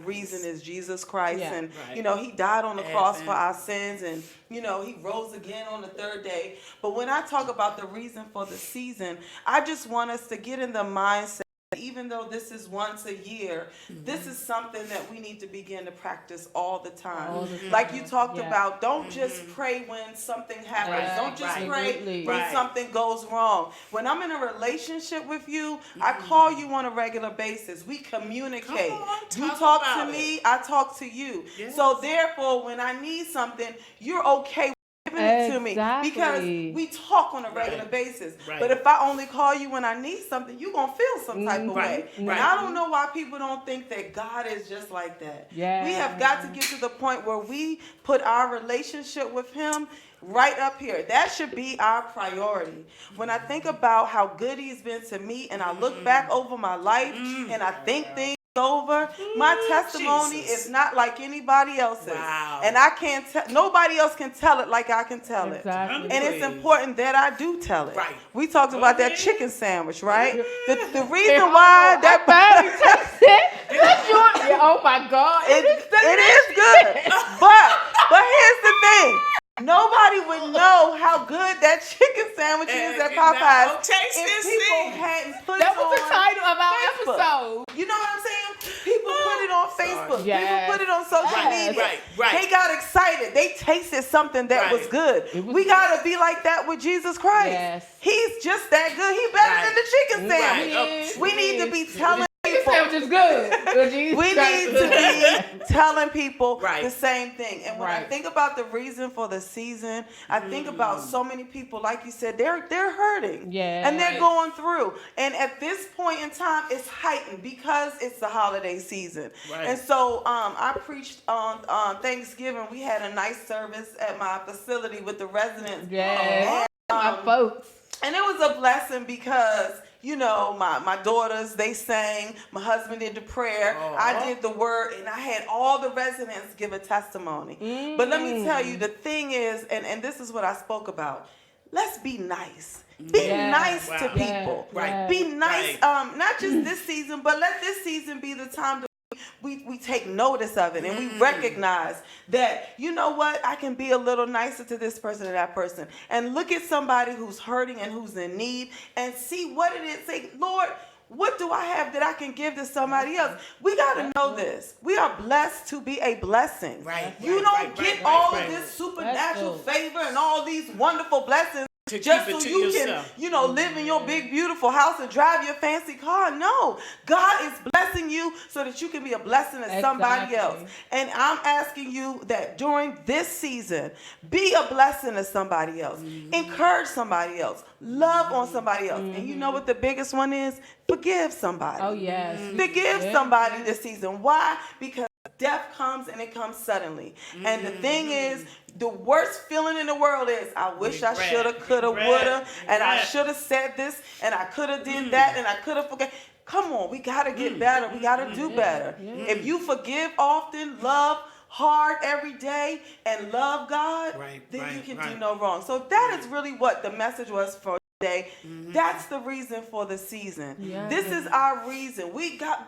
reason is Jesus Christ. Yeah. And, Right. He died on the cross for Advent. our sins. And, He rose again on the third day. But when I talk about the reason for the season, I just want us to get in the mindset even though this is once a year, this is something that we need to begin to practice all the time. All the time. Like you talked Yeah. about, don't just pray when something happens. Don't just pray Absolutely. when Right. something goes wrong. When I'm in a relationship with you, I call you on a regular basis. We communicate. Come on, You talk talk about to it. me, I talk to you. Yes. So therefore, when I need something, you're okay giving it to me because Exactly. we talk on a regular Right. basis. Right. But if I only call you when I need something, you're going to feel some type of Right. way. And Right. I don't know why people don't think that God is just like that. Yeah. We have got to get to the point where we put our relationship with Him right up here. That should be our priority. When I think about how good He's been to me and I look back over my life and I think things over, my testimony Jesus. is not like anybody else's. Wow. And I can't tell, nobody else can tell it like I can tell it. Exactly. And it's important that I do tell it. Right. We talked about that ahead. chicken sandwich, right? The And reason hold why on, that baby takes it. That's your- yeah, oh my God. it is good. But here's the thing. Nobody would know how good that chicken sandwich is at And Popeyes now taste if this people thing. hadn't put That it was the on title of our Facebook. episode. You know what I'm saying? People put it on Facebook. Yes. People put it on social Yes. media. Right. They got excited. They tasted something that Right. was good. It was We got to be like that with Jesus Christ. Yes. He's just that good. He better Right. than the chicken Right. sandwich. Oh, We need to be telling Chicken people. sandwich is good. We need to be telling people Right. the same thing. And when I Right. think about the reason for the season, I think about so many people, like you said, they're hurting. Yeah. And they're Right. going through. And at this point in time, it's heightened because it's the holiday season. Right. And so I preached on Thanksgiving. We had a nice service at my facility with the residents. Yes. My folks. And it was a blessing because, you know, my daughters, they sang. My husband did the prayer. I did the word. And I had all the residents give a testimony. But let me tell you, the thing is, and this is what I spoke about. Let's be nice. Be Yes. nice to Wow. people. Yes. Yes. Be nice, Right. not just this season, but let this season be the time to we take notice of it and we recognize that, you know what, I can be a little nicer to this person and that person, and look at somebody who's hurting and who's in need and see what it is. Say, Lord, what do I have that I can give to somebody else? We got to know this. We are blessed to be a blessing. Right, You right, don't right, get right, all right. of this supernatural That's favor and all these wonderful blessings To just keep so it to you yourself. can, live in your big, beautiful house and drive your fancy car. No, God is blessing you so that you can be a blessing to somebody Exactly. else. And I'm asking you that during this season, be a blessing to somebody else. Encourage somebody else. Love on somebody else. And you know what the biggest one is? Forgive somebody. Oh, yes. Forgive Yeah. somebody this season. Why? Because death comes and it comes suddenly. And the thing is, the worst feeling in the world is, I wish I Regret. shoulda, coulda, Regret. woulda, and I Regret. should have said this, and I could have did that, and I could have forgot. Come on, we got to get better. We got to do better. If you forgive often, love hard every day, and love God, Right, then you right, can do right. no wrong. So that is really what the message was for today. That's the reason for the season. Yeah. This is our reason.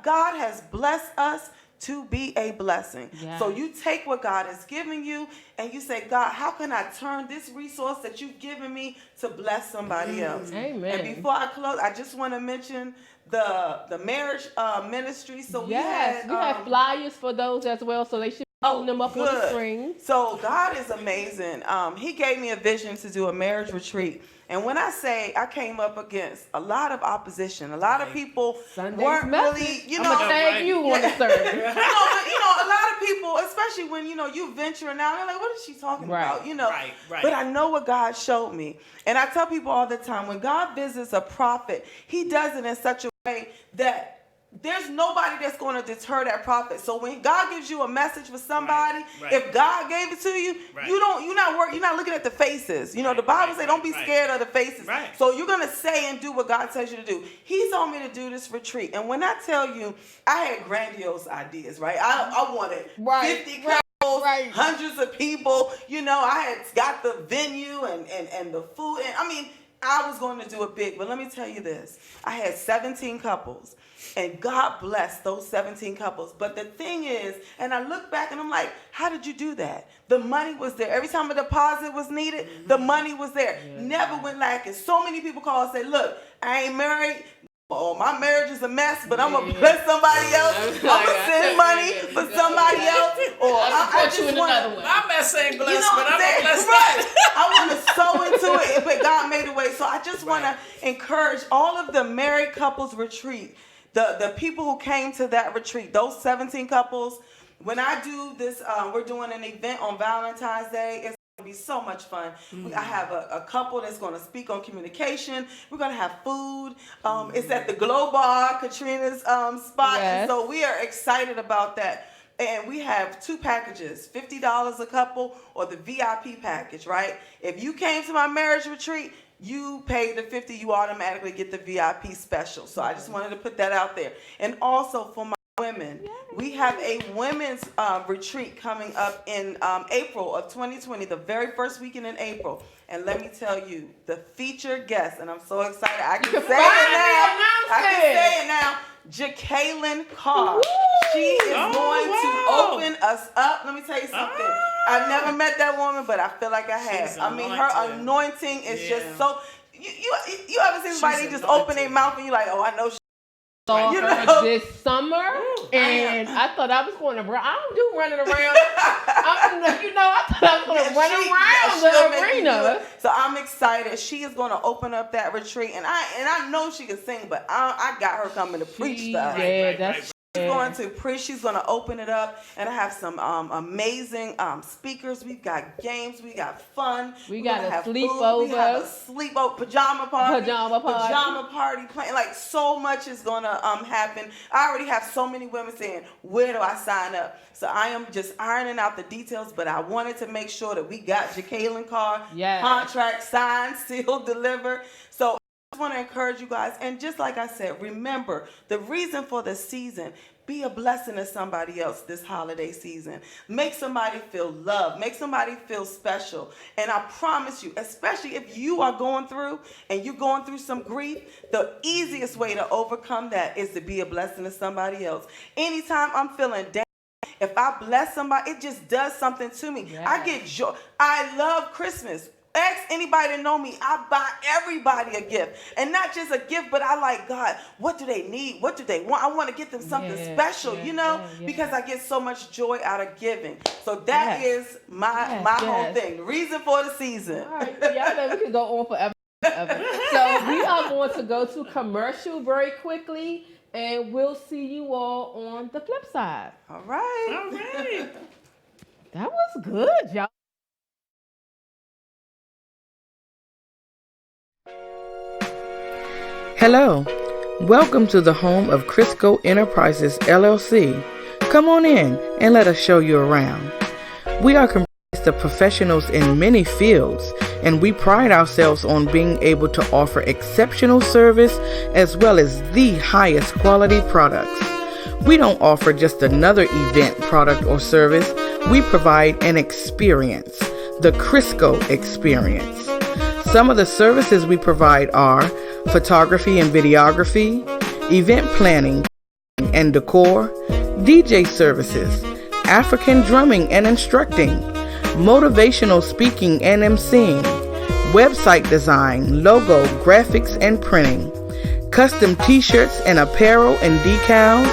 God has blessed us to be a blessing. Yes. So you take what God has given you and you say, God, how can I turn this resource that you've given me to bless somebody else? Amen. And before I close, I just want to mention the marriage ministry. So Yes, we we have had flyers for those as well, so they should be putting them up on the good. screen. So God is amazing. He gave me a vision to do a marriage retreat. And when I say I came up against a lot of opposition, a lot of people Sunday's weren't message. really, I'm gonna tag Right. you on the service. but a lot of people, especially when, you venturing out, they're like, what is she talking Right. about? Right, right. But I know what God showed me. And I tell people all the time, when God visits a prophet, he does it in such a way that there's nobody that's going to deter that prophet. So when God gives you a message for somebody, Right. if God gave it to you, Right. you're not looking at the faces. The Bible say don't be right. scared of the faces. Right. So you're going to say and do what God tells you to do. He told me to do this retreat. And when I tell you, I had grandiose ideas, right? I wanted Right, 50 right, couples, right. hundreds of people. I had got the venue and the food. And I mean, I was going to do it big. But let me tell you this. I had 17 couples. And God blessed those 17 couples. But the thing is, and I look back and I'm like, how did you do that? The money was there. Every time a deposit was needed, the money was there. Never went lacking. So many people call and say, look, I ain't married. oh, my marriage is a mess, but I'm gonna bless somebody else. I'm gonna send money for somebody else, or I just want to. My mess ain't blessed, You know but what I'm I'm gonna bless saying? Right. that. I want to sow into it, but God made a way. So I just want to encourage all of the married couples retreat, the people who came to that retreat, those 17 couples. When I do this, we're doing an event on Valentine's Day. It's going to be so much fun. I have a couple that's going to speak on communication. We're going to have food. It's at the Glow Bar, Katrina's spot. Yes. And so we are excited about that. And we have two packages, $50 a couple or the VIP package, right? If you came to my marriage retreat, you paid the $50, you automatically get the VIP special. So I just wanted to put that out there. And also for my women, we have a women's retreat coming up in April of 2020, the very first weekend in April. And let me tell you, the featured guest, and I'm so excited, I can say it now. I can say it now. Jacqueline Carr. Woo! She is going to open us up. Let me tell you something. I've never met that woman, but I feel like I have. She's I mean, her anointed. anointing is Yeah. just so. You ever seen somebody She's just anointed. open their mouth and you're like, oh, I know. Saw You her know. this summer, and I thought I was going to run. I don't do running around. I thought I was going to run around she'll the make you do arena. it. So I'm excited. She is going to open up that retreat, and I know she can sing, but I got her coming to preach to us. Yeah, that's She's going to preach. She's going to open it up, and I have some amazing speakers. We've got games. We got fun. We We're got gonna a have food. sleepover. We have a sleepover, pajama party. Pajama party. Playing. Like so much is going to happen. I already have so many women saying, "Where do I sign up?" So I am just ironing out the details, but I wanted to make sure that we got Jacqueline Carr contract signed, sealed, delivered. So I want to encourage you guys, and just like I said, remember the reason for the season. Be a blessing to somebody else this holiday season. Make somebody feel loved. Make somebody feel special. And I promise you, especially if you are going through and you're going through some grief, the easiest way to overcome that is to be a blessing to somebody else. Anytime I'm feeling down, if I bless somebody, it just does something to me. Yes. I get joy. I love Christmas. Ask anybody to know me. I buy everybody a gift. And not just a gift, but I like, God, what do they need? What do they want? I want to get them something special, because I get so much joy out of giving. So that is my whole thing. The reason for the season. All right, y'all know we can go on forever. So we are going to go to commercial very quickly, and we'll see you all on the flip side. All right. All right. That was good, y'all. Hello, welcome to the home of Crisco Enterprises LLC. Come on in and let us show you around. We are comprised of professionals in many fields, and we pride ourselves on being able to offer exceptional service as well as the highest quality products. We don't offer just another event, product, or service. We provide an experience, the Crisco experience. Some of the services we provide are photography and videography, event planning and decor, DJ services, African drumming and instructing, motivational speaking and emceeing, website design, logo, graphics and printing, custom t-shirts and apparel and decals,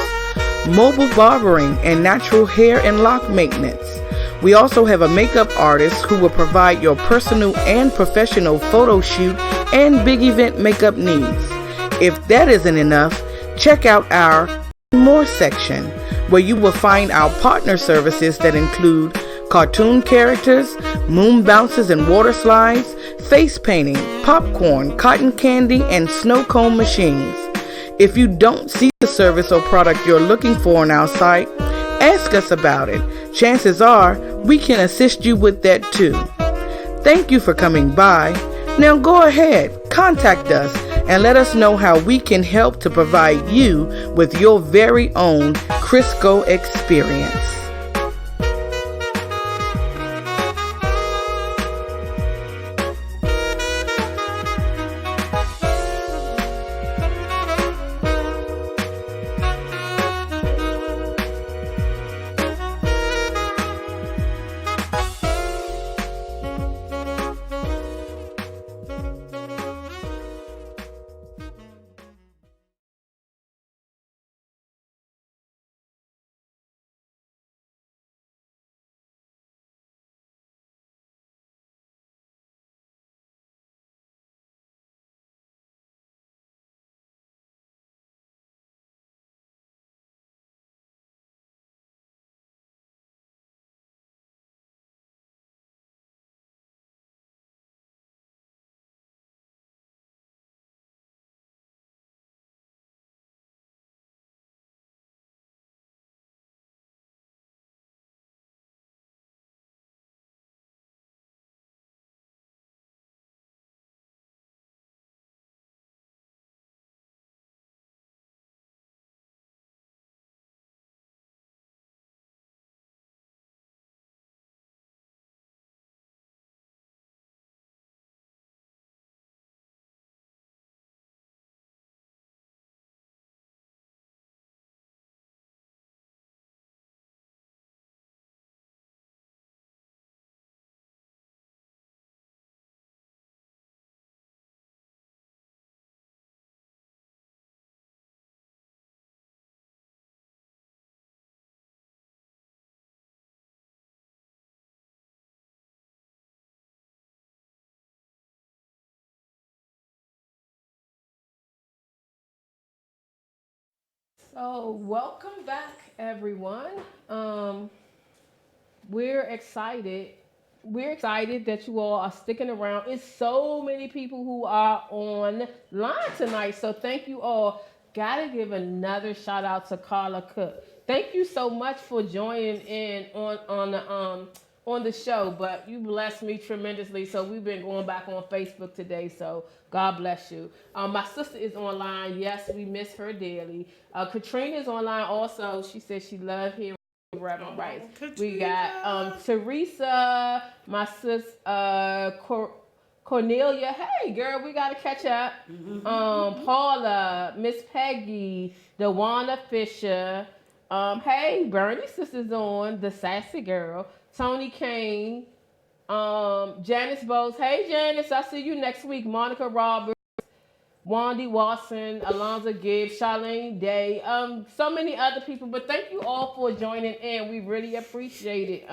mobile barbering and natural hair and lock maintenance. We also have a makeup artist who will provide your personal and professional photo shoot and big event makeup needs. If that isn't enough, check out our More section, where you will find our partner services that include cartoon characters, moon bounces and water slides, face painting, popcorn, cotton candy, and snow cone machines. If you don't see the service or product you're looking for on our site, ask us about it. Chances are we can assist you with that too. Thank you for coming by. Now go ahead, contact us and let us know how we can help to provide you with your very own Crisco experience. So, welcome back, everyone. We're excited. We're excited that you all are sticking around. It's so many people who are online tonight. So, thank you all. Gotta give another shout out to Carla Cook. Thank you so much for joining in on the show. But you blessed me tremendously. So we've been going back on Facebook today. So God bless you. My sister is online. Yes, we miss her dearly. Katrina is online also. She said she loved hearing Reverend Rice. We got Teresa, my sis, Cornelia. Hey, girl, we got to catch up. Paula, Miss Peggy, Dewana Fisher. Hey, Bernie sisters on, the sassy girl. Tony Kane. Janice Bowes. Hey, Janice, I'll see you next week. Monica Roberts. Wandy Watson, Alonzo Gibbs, Charlene Day, so many other people. But thank you all for joining in. We really appreciate it.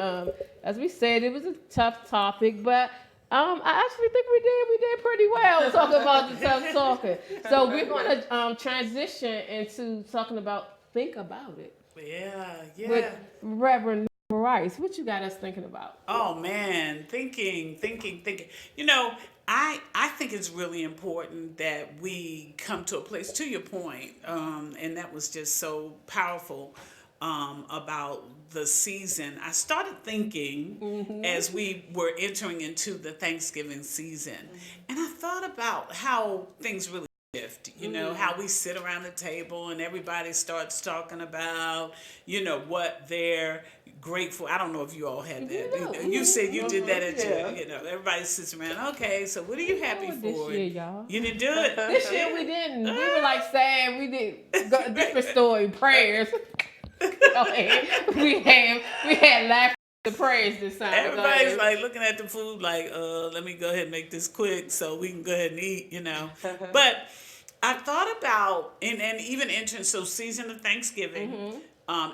As we said, it was a tough topic, but I actually think we did pretty well talking about the tough talking. So we're going to transition into talking about Think About It. Yeah. With Reverend Rice. What you got us thinking about? Oh man, thinking. You know, I think it's really important that we come to a place, to your point, and that was just so powerful about the season. I started thinking as we were entering into the Thanksgiving season, and I thought about how things really shift, you know, how we sit around the table and everybody starts talking about, you know, what they're grateful. I don't know if you all had that. You said you did that at your, you know, everybody sits around. Okay, so what are you happy for? This year, y'all. You didn't do it. This year we didn't. We were like sad. We did different story prayers. we had laughter the prayers this time. Everybody's like looking at the food like, let me go ahead and make this quick so we can go ahead and eat, you know. But I thought about and even entering season of Thanksgiving.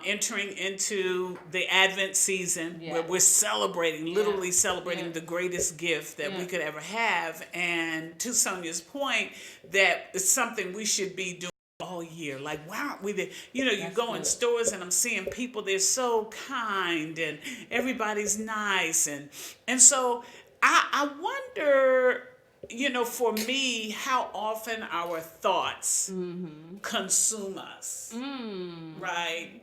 Entering into the Advent season where we're celebrating, literally celebrating the greatest gift that we could ever have. And to Sonia's point, that it's something we should be doing all year. Like, why aren't we there? You know, you go in stores and I'm seeing people, they're so kind and everybody's nice. And so I wonder, you know, for me, how often our thoughts consume us, right?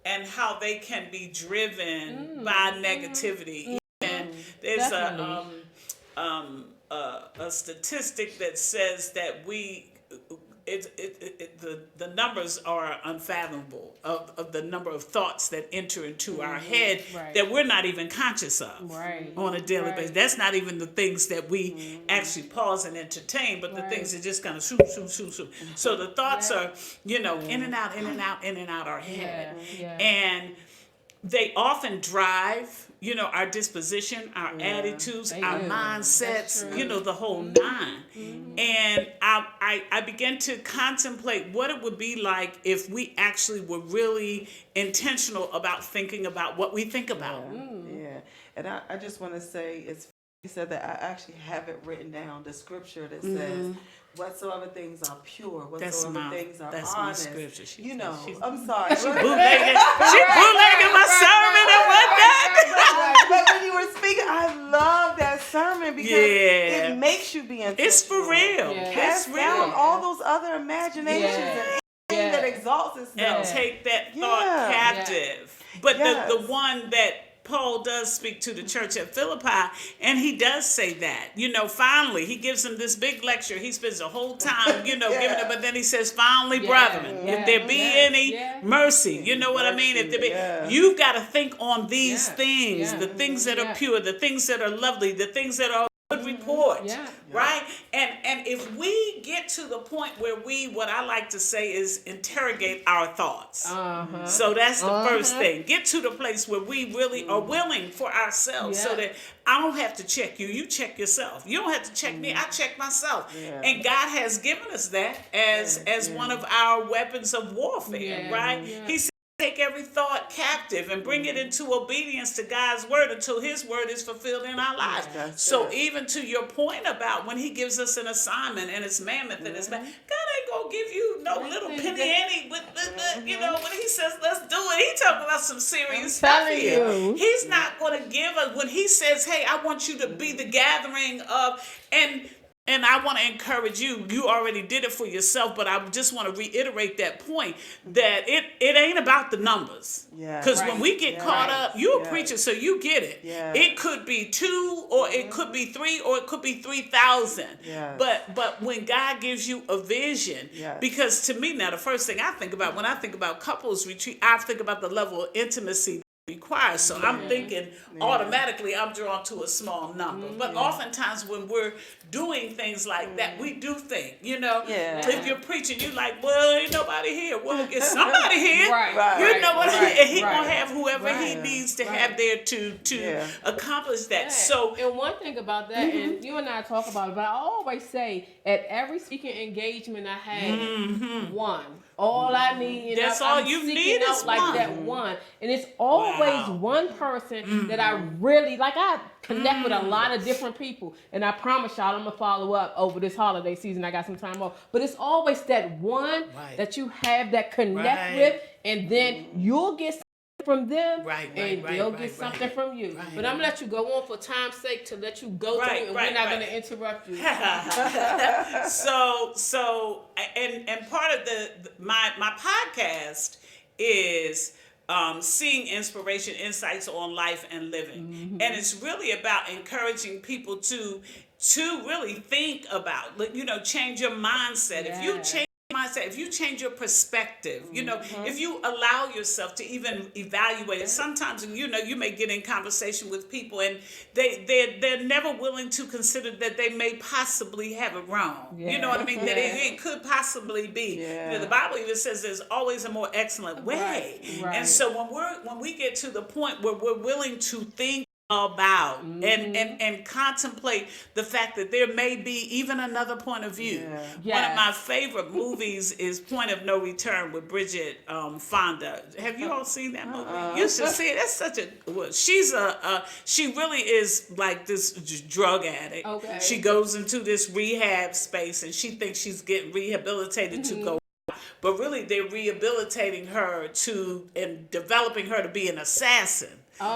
And how they can be driven by negativity. And there's a statistic that says that the numbers are unfathomable of the number of thoughts that enter into our head that we're not even conscious of on a daily basis. That's not even the things that we actually pause and entertain, but the things that just kind of shoot. So the thoughts are, you know, in and out our head. And they often drive, you know, our disposition, our attitudes, our mindsets, you know, the whole nine. And I began to contemplate what it would be like if we actually were really intentional about thinking about what we think about. Yeah, and I just want to say, he said that I actually have it written down, the scripture that says, whatsoever things are pure, whatsoever things are honest. My scripture. I'm sorry. She bootlegging my sermon and whatnot. But when you were speaking, I love that sermon because it makes you be intentional. It's for real. Cast down all those other imaginations and anything that exalts itself. And take that thought captive. But the one that Paul does speak to the church at Philippi, and he does say that, you know, finally, he gives them this big lecture. He spends the whole time, you know, giving it, but then he says, finally, brethren, if there be any mercy, you know what I mean? If there be, you've got to think on these things, the things that are pure, the things that are lovely, the things that are good report, right? And if we get to the point where we, what I like to say is interrogate our thoughts. So that's the first thing. Get to the place where we really are willing for ourselves so that I don't have to check you. You check yourself. You don't have to check me. I check myself. And God has given us that as one of our weapons of warfare, right? He said, take every thought captive and bring it into obedience to God's word until his word is fulfilled in our lives. So even to your point about when he gives us an assignment and it's mammoth and it's God ain't gonna gonna give you no little penny ante. You know, when he says let's do it, he talking about some serious stuff telling here. you. He's not gonna give us when he says, "Hey, I want you to be the gathering of," and I want to encourage you. You already did it for yourself, but I just want to reiterate that point that it ain't about the numbers. Yeah. Because when we get caught up, you a Yeah. preacher, so you get it. Yeah. It could be 2, or it could be 3, or it could be 3,000. Yes. But when God gives you a vision, Yes. because to me now the first thing I think about when I think about couples retreat, I think about the level of intimacy requires. So I'm thinking automatically I'm drawn to a small number. But oftentimes when we're doing things like that, we do think, you know, Yeah. if you're preaching, you like, well, ain't nobody here. Well, it's somebody here. Right, You know what I mean? And he right, gonna have whoever he right, needs to right. have there to Yeah. accomplish that. Yeah. So and one thing about that, and you and I talk about it, but I always say at every speaking engagement I had, one. All I need, and That's I'm all you seeking need out is like one. that one, and it's always Wow. one person that I really like. I connect with a lot of different people, and I promise y'all I'm gonna follow up over this holiday season. I got some time off, but it's always that one Right. that you have that connect Right. with, and then you'll get something from them, Right, and right, they'll right, get right, something from you. right. But I'm gonna let you go on for time's sake to let you go Right, through, and right, we're not right. gonna interrupt you. so and part of my podcast is seeing inspiration, insights on life and living, and it's really about encouraging people to really think about, you know, change your mindset. If you Yeah. change your mindset, if you change your perspective, you know, if you allow yourself to even evaluate it. Sometimes, you know, you may get in conversation with people and they're never willing to consider that they may possibly have it wrong. You know what I mean? That it could possibly be. Yeah. You know, the Bible even says there's always a more excellent way. Right. And so when we get to the point where we're willing to think about and contemplate the fact that there may be even another point of view. Yeah. One of Yes. my favorite movies is Point of No Return with Bridget Fonda. Have you all seen that movie? You should see it. That's such a she really is like this drug addict. Okay. She goes into this rehab space and she thinks she's getting rehabilitated to go. But really, they're rehabilitating her and developing her to be an assassin.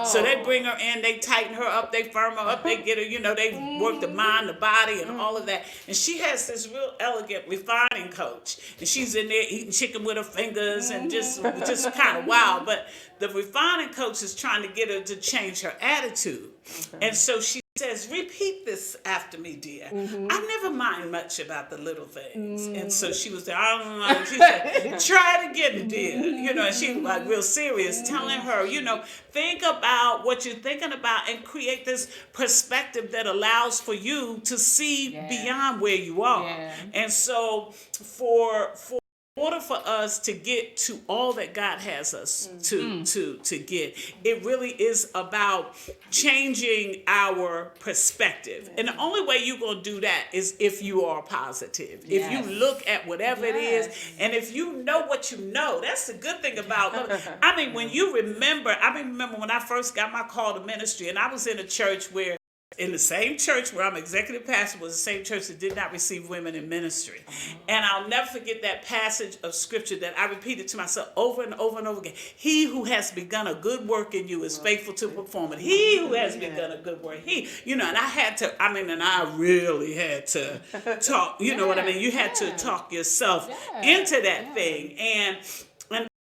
So they bring her in, they tighten her up, they firm her up, they get her, you know, they work the mind, the body, and all of that. And she has this real elegant refining coach. And she's in there eating chicken with her fingers and just kind of wild. But the refining coach is trying to get her to change her attitude. And so she says, repeat this after me, dear. I never mind much about the little things. And so she was there, I don't know. She said, try it again, dear. You know, and she was like real serious, telling her, you know, think about what you're thinking about and create this perspective that allows for you to see beyond where you are. Yeah. And so for in order for us to get to all that God has us to get, it really is about changing our perspective. And the only way you're going to do that is if you are positive. If you look at whatever it is, and if you know what you know, that's the good thing about I mean, when you remember, remember when I first got my call to ministry, and I was in a church where in the same church where I'm executive pastor was the same church that did not receive women in ministry. And I'll never forget that passage of scripture that I repeated to myself over and over and over again. He who has begun a good work in you is faithful to perform it. He who has begun a good work. And I had to, and I really had to talk, you know what I mean? You had to talk yourself into that thing. And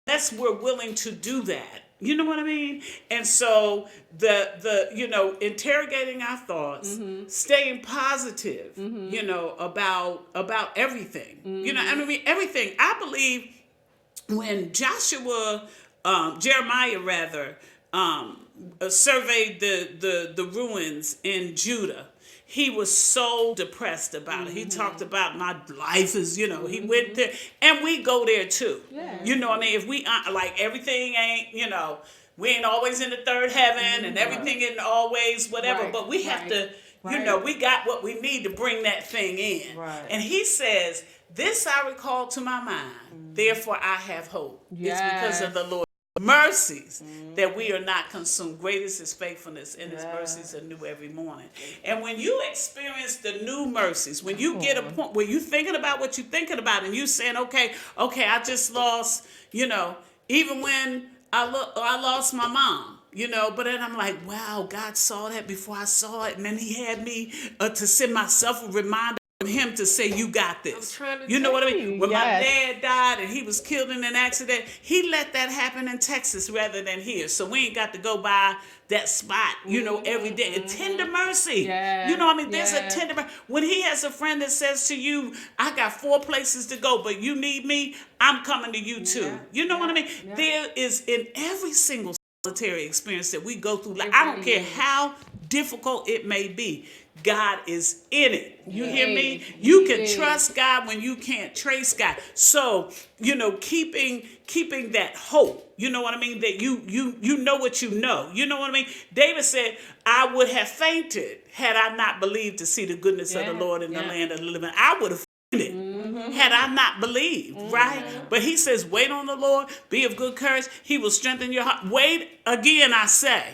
unless we're willing to do that, you know what I mean? And so the interrogating our thoughts, staying positive, about everything. Everything. I believe when Jeremiah surveyed the ruins in Judah, he was so depressed about it. He talked about my life is, he went there. And we go there too. Yeah. You know what I mean? If we, like everything ain't, we ain't always in the third heaven and everything isn't always whatever. Right. But we have to, Right. we got what we need to bring that thing in. Right. And he says, this I recall to my mind. Therefore I have hope. Yes. It's because of the Lord. mercies that we are not consumed. Great is his faithfulness, and his mercies are new every morning. And when you experience the new mercies, when you get a point where you're thinking about what you're thinking about, and you saying, okay, I just lost, even when I lost my mom. But then I'm like, wow, God saw that before I saw it. And then he had me to send myself a reminder from him to say, you got this. You know what I mean? When my dad died and he was killed in an accident, he let that happen in Texas rather than here. So we ain't got to go by that spot, every day. A tender mercy. Yes. There's a tender mercy. When he has a friend that says to you, I got 4 places to go, but you need me, I'm coming to you too. You know what I mean? Yeah. There is in every single solitary experience that we go through, like I don't care how difficult it may be, God is in it. You hear me? You can trust God when you can't trace God. So, keeping that hope, you know what I mean? That you know what you know. You know what I mean? David said, I would have fainted had I not believed to see the goodness of the Lord in the land of the living. I would have fainted had I not believed, right? But he says, wait on the Lord, be of good courage. He will strengthen your heart. Wait again, I say.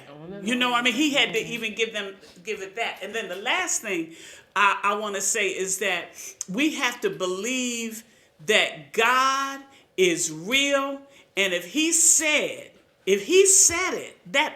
You know what I mean? He had to even give it that. And then the last thing I want to say is that we have to believe that God is real. And if he said it, that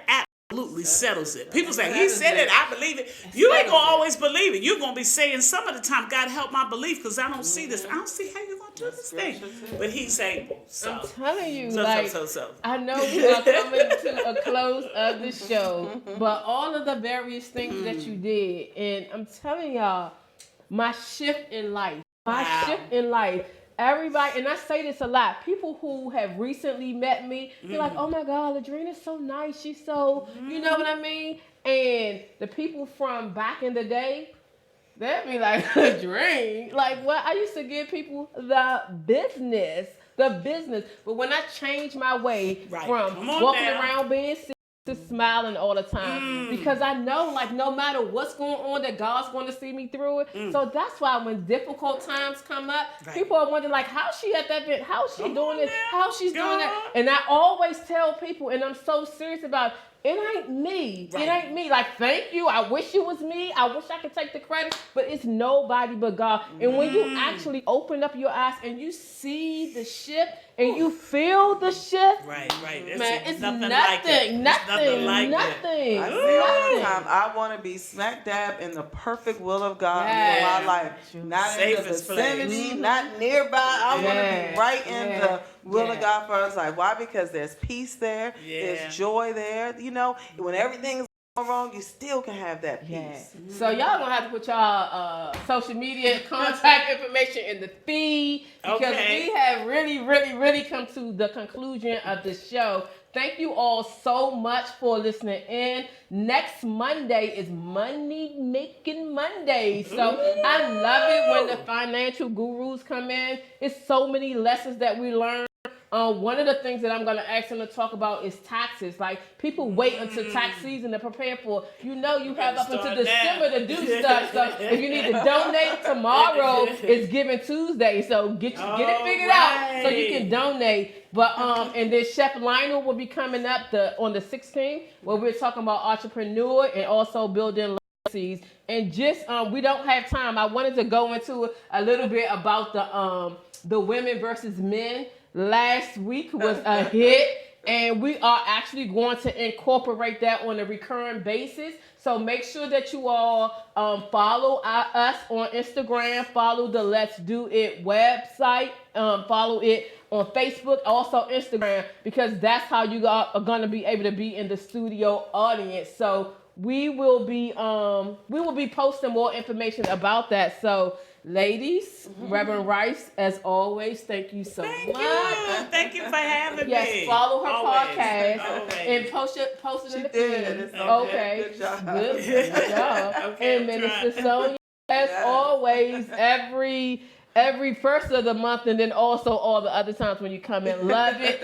absolutely settles it. People say, he said it, I believe it. You ain't going to always believe it. You're going to be saying some of the time, God help my belief because I don't see this. I don't see how you're going to do this thing. But he's able. So. I'm telling you, so. I know we are coming to a close of the show, but all of the various things that you did, and I'm telling y'all, my shift in life, everybody, and I say this a lot, people who have recently met me, they're like, oh my God, Ladrina's so nice. She's so, you know what I mean? And the people from back in the day, they'd be like, Ladrina, like what? I used to give people the business. But when I changed my way from walking around being sick to smiling all the time, because I know, like, no matter what's going on, that God's going to see me through it. So that's why when difficult times come up, people are wondering, like, how's she at that bit? How's she doing this? How she's doing that? And I always tell people, and I'm so serious about it, it ain't me. It ain't me. Like, thank you. I wish it was me. I wish I could take the credit, but it's nobody but God. And when you actually open up your eyes and you see the shift and you feel the shift, right. Man, it's nothing. I see all the time. I want to be smack dab in the perfect will of God for my life. Not in the vicinity, not nearby. I want to be right in the will of God for us. Like, why? Because there's peace there. There's joy there. When everything's going wrong, you still can have that peace. So y'all gonna have to put y'all social media contact information in the feed because we have really come to the conclusion of the show. Thank you all so much for listening in. Next Monday is Money Making Monday. So I love it when the financial gurus come in. It's so many lessons that we learn. One of the things that I'm going to ask them to talk about is taxes. Like, people wait until tax season to prepare for. You have up until December to do stuff. So if you need to donate, tomorrow is Giving Tuesday. So get it figured out so you can donate. But and then Chef Lionel will be coming up on the 16th, where we're talking about entrepreneur and also building legacies. And just we don't have time. I wanted to go into a little bit about the women versus men. Last week was a hit, and we are actually going to incorporate that on a recurring basis. So make sure that you all follow us on Instagram, follow the Let's Do It website, follow it on Facebook, also Instagram, because that's how you are going to be able to be in the studio audience. So we will be posting more information about that. So ladies, Reverend Rice, as always, thank you so much. Thank you for having me. Yes, follow her podcast and post it in the feed. Okay, good job. Good job. And Minister Sonia, as always, every first of the month, and then also all the other times when you come in. Love it.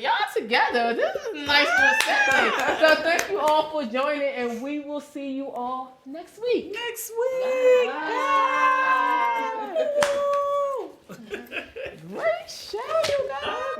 Y'all together. This is a nice little segment. So thank you all for joining, and we will see you all next week. Bye. Great show, you guys.